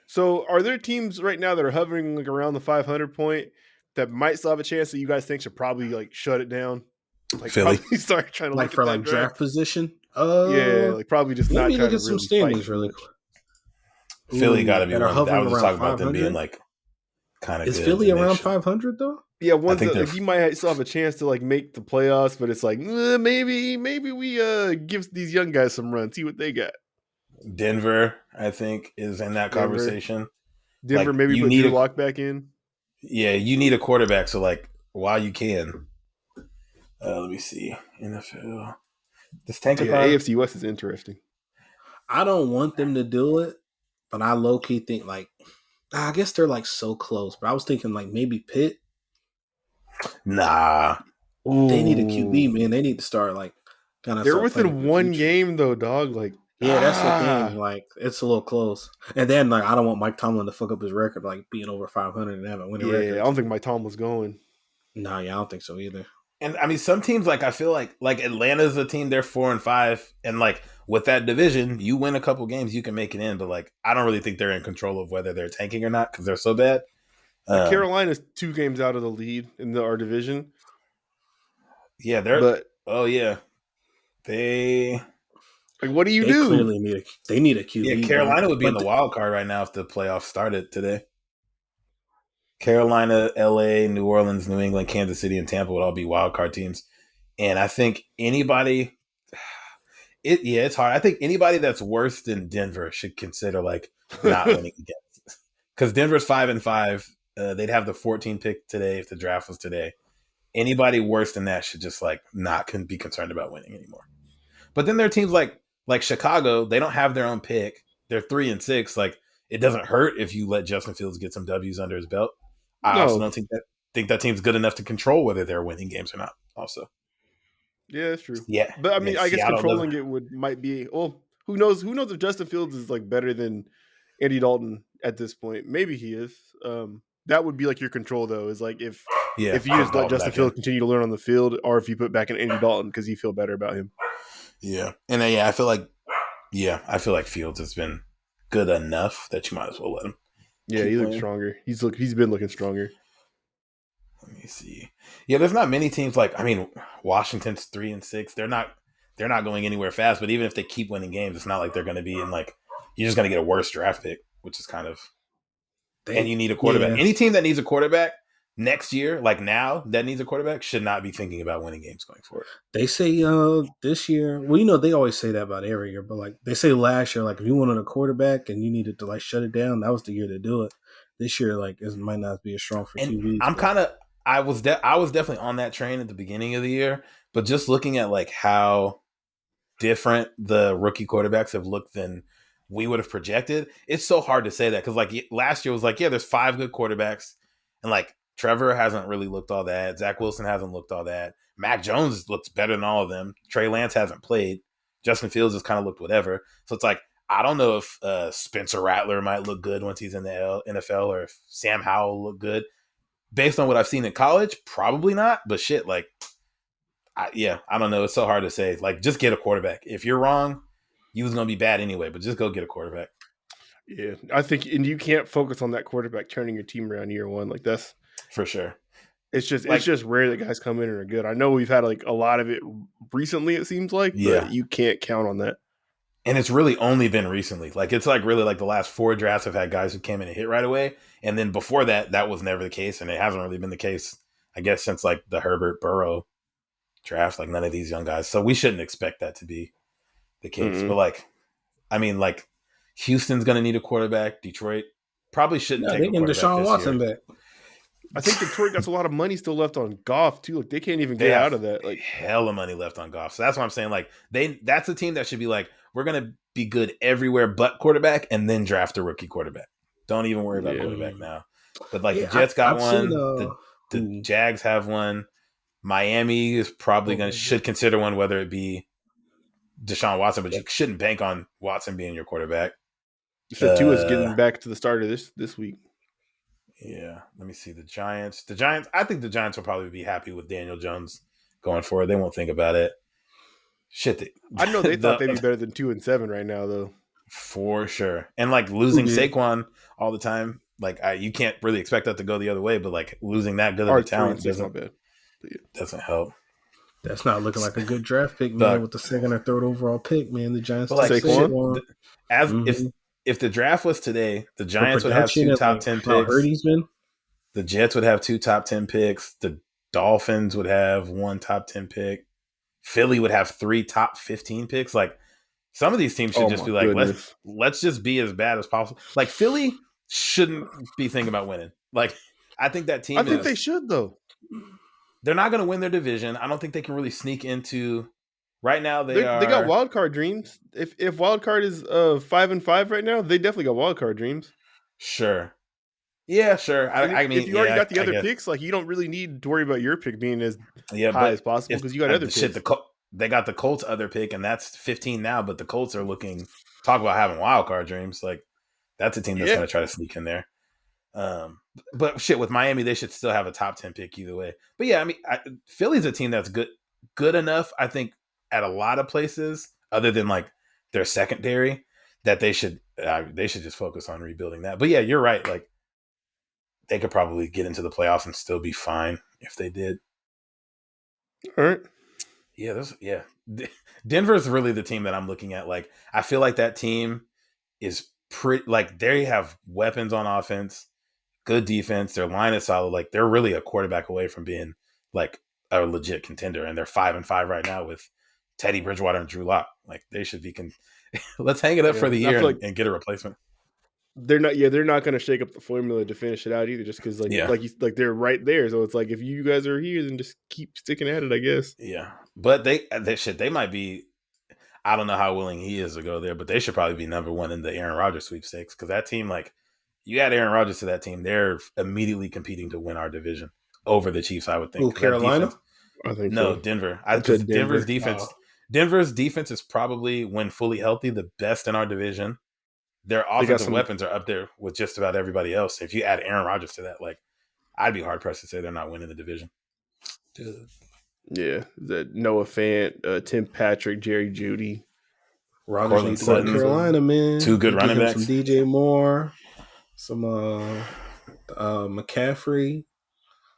So are there teams right now that are hovering like around the 500 point that might still have a chance that you guys think should probably like shut it down? Like Philly. Start trying to like for like draft position. Yeah, like probably just not trying to get some really standings fight. really quick. Philly got to be that one. are hovering I was just around talking about them 500? being like kind of. Is Philly around 500 though? Yeah, ones that like, you might still have a chance to like make the playoffs, but it's like maybe we give these young guys some run, see what they got. Denver, I think, is in that conversation. Denver, like, maybe put Drew Lock back in. Yeah, you need a quarterback. So like, while you can, let me see NFL. This Tankathon. AFC West is interesting. I don't want them to do it, but I low key think like I guess they're like so close. But I was thinking like maybe Pitt. Nah, they need a QB, man. They need to start like kind of. They're within one game though, dog. Like, yeah, that's the thing. Like, it's a little close. And then like I don't want Mike Tomlin to fuck up his record, like being over 500 and having winning record. Yeah, I don't think Mike Tomlin's going. No, yeah, I don't think so either. And I mean, some teams like I feel like Atlanta's a team. They're 4-5, and like with that division, you win a couple games, you can make it in. But like, I don't really think they're in control of whether they're tanking or not because they're so bad. Carolina's 2 games out of the lead in our division. Yeah, they. Like, what do you they do? Clearly they need a QB. Yeah, Carolina would be in the wild card right now if the playoffs started today. Carolina, LA, New Orleans, New England, Kansas City, and Tampa would all be wild card teams. And I think anybody, it's hard. I think anybody that's worse than Denver should consider like not winning against. Because Denver's 5-5. They'd have the 14 pick today if the draft was today. Anybody worse than that should just like not be concerned about winning anymore. But then there are teams like Chicago. They don't have their own pick. They're 3-6. Like it doesn't hurt if you let Justin Fields get some W's under his belt. I also don't think that team's good enough to control whether they're winning games or not. Also, yeah, that's true. Yeah, but I mean, I guess Seattle controlling it might be. Well, who knows? Who knows if Justin Fields is like better than Andy Dalton at this point? Maybe he is. That would be like your control, though. Is like if you just let Justin Fields continue to learn on the field, or if you put back in Andy Dalton because you feel better about him. Yeah, and I feel like Fields has been good enough that you might as well let him. Yeah, he looks stronger. He's been looking stronger. Let me see. Yeah, there's not many teams like Washington's 3-6. They're not going anywhere fast. But even if they keep winning games, it's not like they're going to be in like you're just going to get a worse draft pick, which is kind of. And you need a quarterback. Yeah. Any team that needs a quarterback next year, like now, that needs a quarterback should not be thinking about winning games going forward. They say this year, well, they always say that about every year, but like they say last year, like if you wanted a quarterback and you needed to like shut it down, that was the year to do it. This year, like it might not be as strong for QBs. I was definitely on that train at the beginning of the year, but just looking at like how different the rookie quarterbacks have looked than we would have projected, it's so hard to say that because like last year was like, yeah, there's 5 good quarterbacks, and like Trevor hasn't really looked all that. Zach Wilson hasn't looked all that. Mac Jones looks better than all of them. Trey Lance hasn't played. Justin Fields has kind of looked whatever. So it's like I don't know if Spencer Rattler might look good once he's in the NFL, or if Sam Howell will look good. Based on what I've seen in college, probably not. But shit, like, I don't know. It's so hard to say. Like, just get a quarterback. If you're wrong, you was gonna be bad anyway. But just go get a quarterback. Yeah, I think, and you can't focus on that quarterback turning your team around year one. Like that's for sure. It's just rare that guys come in and are good. I know we've had like a lot of it recently. It seems like, but you can't count on that. And it's really only been recently. Like it's like really like the last 4 drafts have had guys who came in and hit right away. And then before that, that was never the case, and it hasn't really been the case, I guess, since like the Herbert Burrow draft. Like none of these young guys, so we shouldn't expect that to be the case. But like, I mean, like Houston's going to need a quarterback. Detroit probably shouldn't take a quarterback Deshaun Watson back. I think Detroit got a lot of money still left on Goff too. Like they can't even get out of that. Like hella money left on Goff. So that's what I'm saying. Like that's a team that should be like, we're gonna be good everywhere but quarterback, and then draft a rookie quarterback. Don't even worry about quarterback now. But like the Jets got one. The Jags have one. Miami is probably should consider one, whether it be Deshaun Watson, but you shouldn't bank on Watson being your quarterback. So Tua's getting back to the start of this week. Yeah, let me see the Giants. I think the Giants will probably be happy with Daniel Jones going forward. They won't think about it. Shit, I know they thought they'd be better than 2-7 right now, though. For sure, and like losing Saquon all the time, like you can't really expect that to go the other way. But like losing that good of a talent doesn't help. That's not looking like a good draft pick, man. With the second or third overall pick, man, the Giants. Like Saquon, if the draft was today, the Giants would have 2 top 10 picks. The Jets would have 2 top 10 picks. The Dolphins would have 1 top 10 pick. Philly would have 3 top 15 picks. Like some of these teams should just be like, let's just be as bad as possible. Like Philly shouldn't be thinking about winning. Like I think that team. I think they should though. They're not going to win their division. I don't think they can really sneak into. Right now, they got wild card dreams. If wild card is 5-5 right now, they definitely got wild card dreams. Sure. Yeah, sure. I mean, if you already got the other picks, like you don't really need to worry about your pick being as high as possible because you got other picks. They got the Colts' other pick, and that's 15 now. But the Colts are looking. Talk about having wild card dreams. Like that's a team that's going to try to sneak in there. But shit, with Miami, they should still have a top 10 pick either way. But yeah, I mean, Philly's a team that's good enough, I think, at a lot of places other than like their secondary that they should just focus on rebuilding that. But yeah, you're right. Like they could probably get into the playoffs and still be fine if they did. All right. Yeah, Denver's really the team that I'm looking at. Like I feel like that team is pretty, like they have weapons on offense, good defense, their line is solid. Like they're really a quarterback away from being like a legit contender, and they're 5-5 right now with Teddy Bridgewater and Drew Lock. Like they should be. Let's hang it up for the year and get a replacement. They're not going to shake up the formula to finish it out either, just because like they're right there. So it's like if you guys are here, then just keep sticking at it, I guess. Yeah, but they might be. I don't know how willing he is to go there, but they should probably be number 1 in the Aaron Rodgers sweepstakes because that team, like you add Aaron Rodgers to that team, they're immediately competing to win our division over the Chiefs. I would think. Carolina. I think so. Denver. Denver's defense. Denver's defense is probably, when fully healthy, the best in our division. Their offensive weapons are up there with just about everybody else. If you add Aaron Rodgers to that, like, I'd be hard pressed to say they're not winning the division. Dude. Yeah, Noah Fant, Tim Patrick, Jerry Jeudy, Rodgers needs to go to Carolina, man. 2 good running backs. Some DJ Moore, some McCaffrey.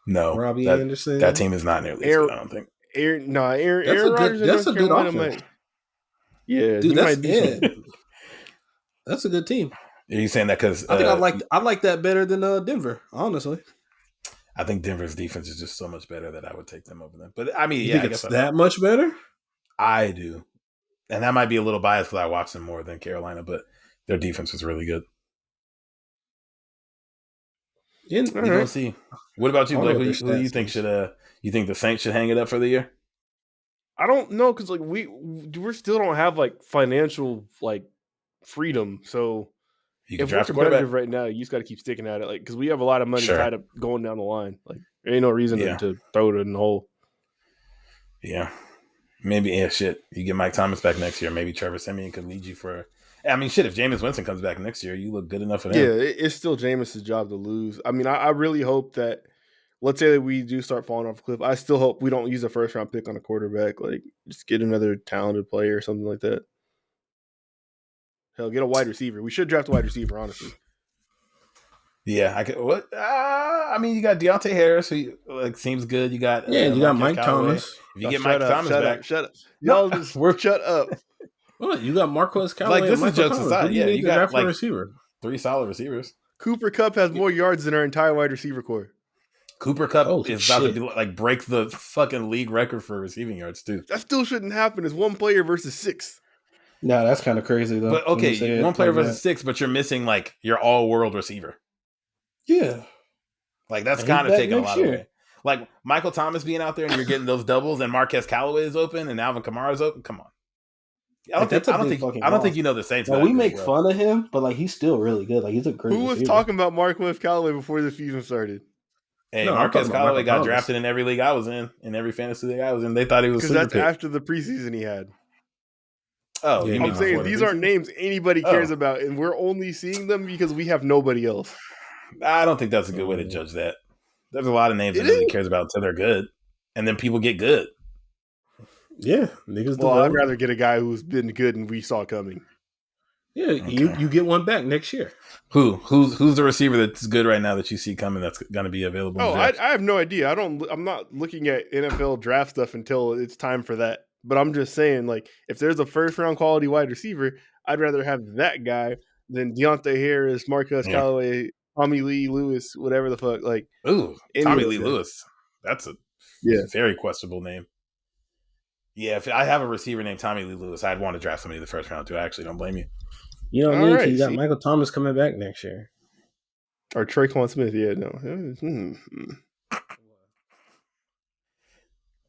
No, Robbie Anderson. That team is not nearly as good, I don't think. Aaron Rodgers. That's a good offense. Yeah, dude, that's a good team. Are you saying that because I think I like that better than Denver, honestly. I think Denver's defense is just so much better that I would take them over them. But I mean, I guess it's that much better. I do, and that might be a little biased because I watch them more than Carolina, but their defense was really good. You're gonna see. What about you, Blake? Who do you think should? You think the Saints should hang it up for the year? I don't know because like we still don't have like financial like freedom. So if we're competitive right now, you just got to keep sticking at it. Like because we have a lot of money tied up going down the line. Like there ain't no reason to throw it in the hole. Yeah, maybe shit. You get Mike Thomas back next year. Maybe Trevor Siemian could lead you for I mean, shit. If Jameis Winston comes back next year, you look good enough for him. Yeah, it's still Jameis' job to lose. I mean, I really hope that. Let's say that we do start falling off a cliff. I still hope we don't use a first round pick on a quarterback. Like, just get another talented player or something like that. Hell, get a wide receiver. We should draft a wide receiver, honestly. Yeah, I could. What? I mean, you got Deontay Harris, who seems good. You got you got Marquez Mike Callaway. Thomas. If you get Mike Thomas back, shut up. Y'all just shut up. What? You got Marquez Callaway. Like, this and is jokes Thomas. aside. Yeah, you got like receiver. 3 solid receivers. Cooper Kupp has more yards than our entire wide receiver core. Cooper Kupp is about to do, break the fucking league record for receiving yards too. That still shouldn't happen. It's one player versus 6. No, that's kind of crazy though. But okay, one player versus 6, but you're missing like your all-world receiver. Yeah, like that's kind of taking a lot away. Like Michael Thomas being out there and you're getting those doubles, and Marquez Callaway is open and Alvin Kamara is open. Come on. I don't think you know the Saints. We make fun of him, but like he's still really good. Like he's a great. Who was talking about Marquez Callaway before the season started? Hey, Marquez Callaway got drafted in every league I was in every fantasy league I was in. They thought he was because that's after the preseason he had. Oh, yeah, I'm saying these aren't names anybody cares about, and we're only seeing them because we have nobody else. I don't think that's a good way to judge that. There's a lot of names that nobody cares about until they're good, and then people get good. Yeah, niggas. Well, I'd rather get a guy who's been good and we saw coming. Yeah, you get one back next year. Who's the receiver that's good right now that you see coming that's going to be available? Oh, I have no idea. I'm not looking at NFL draft stuff until it's time for that. But I'm just saying, like, if there's a first round quality wide receiver, I'd rather have that guy than Deontay Harris, Marquez Callaway, Tommy Lee Lewis, whatever the fuck. Like, Tommy Lee Lewis. That's a very questionable name. Yeah, if I have a receiver named Tommy Lee Lewis, I'd want to draft somebody in the first round too. I actually don't blame you. You don't need to. You got Michael Thomas coming back next year. Or Traquan Smith. Yeah, no.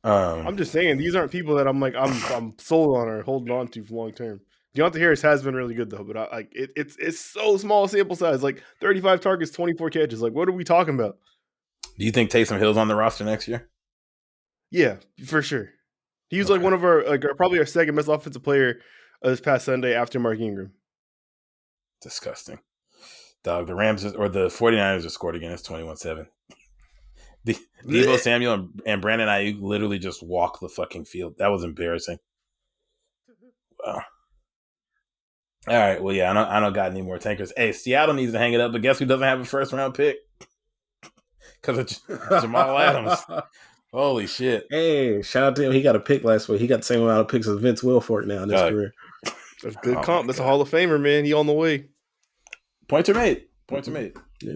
I'm just saying these aren't people that I'm sold on or holding on to for long term. Deontay Harris has been really good though, but it's so small sample size, like 35 targets, 24 catches. Like, what are we talking about? Do you think Taysom Hill's on the roster next year? Yeah, for sure. He was like one of our probably our second best offensive player this past Sunday after Mark Ingram. Disgusting. Dog, the Rams or the 49ers just scored again. It's 21-7. Deebo Samuel and Brandon Ayuk literally just walked the fucking field. That was embarrassing. Wow. All right. Well, yeah, I don't got any more tankers. Hey, Seattle needs to hang it up, but guess who doesn't have a first round pick? Because of Jamal Adams. Holy shit. Hey, shout out to him. He got a pick last week. He got the same amount of picks as Vince Wilfork now in his career. That's good comp. That's a Hall of Famer, man. He on the way. Points are made. Yeah.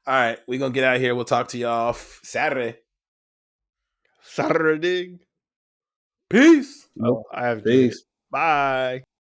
All right. We're going to get out of here. We'll talk to y'all Saturday. Saturday. Peace. Oh, I have peace. Bye.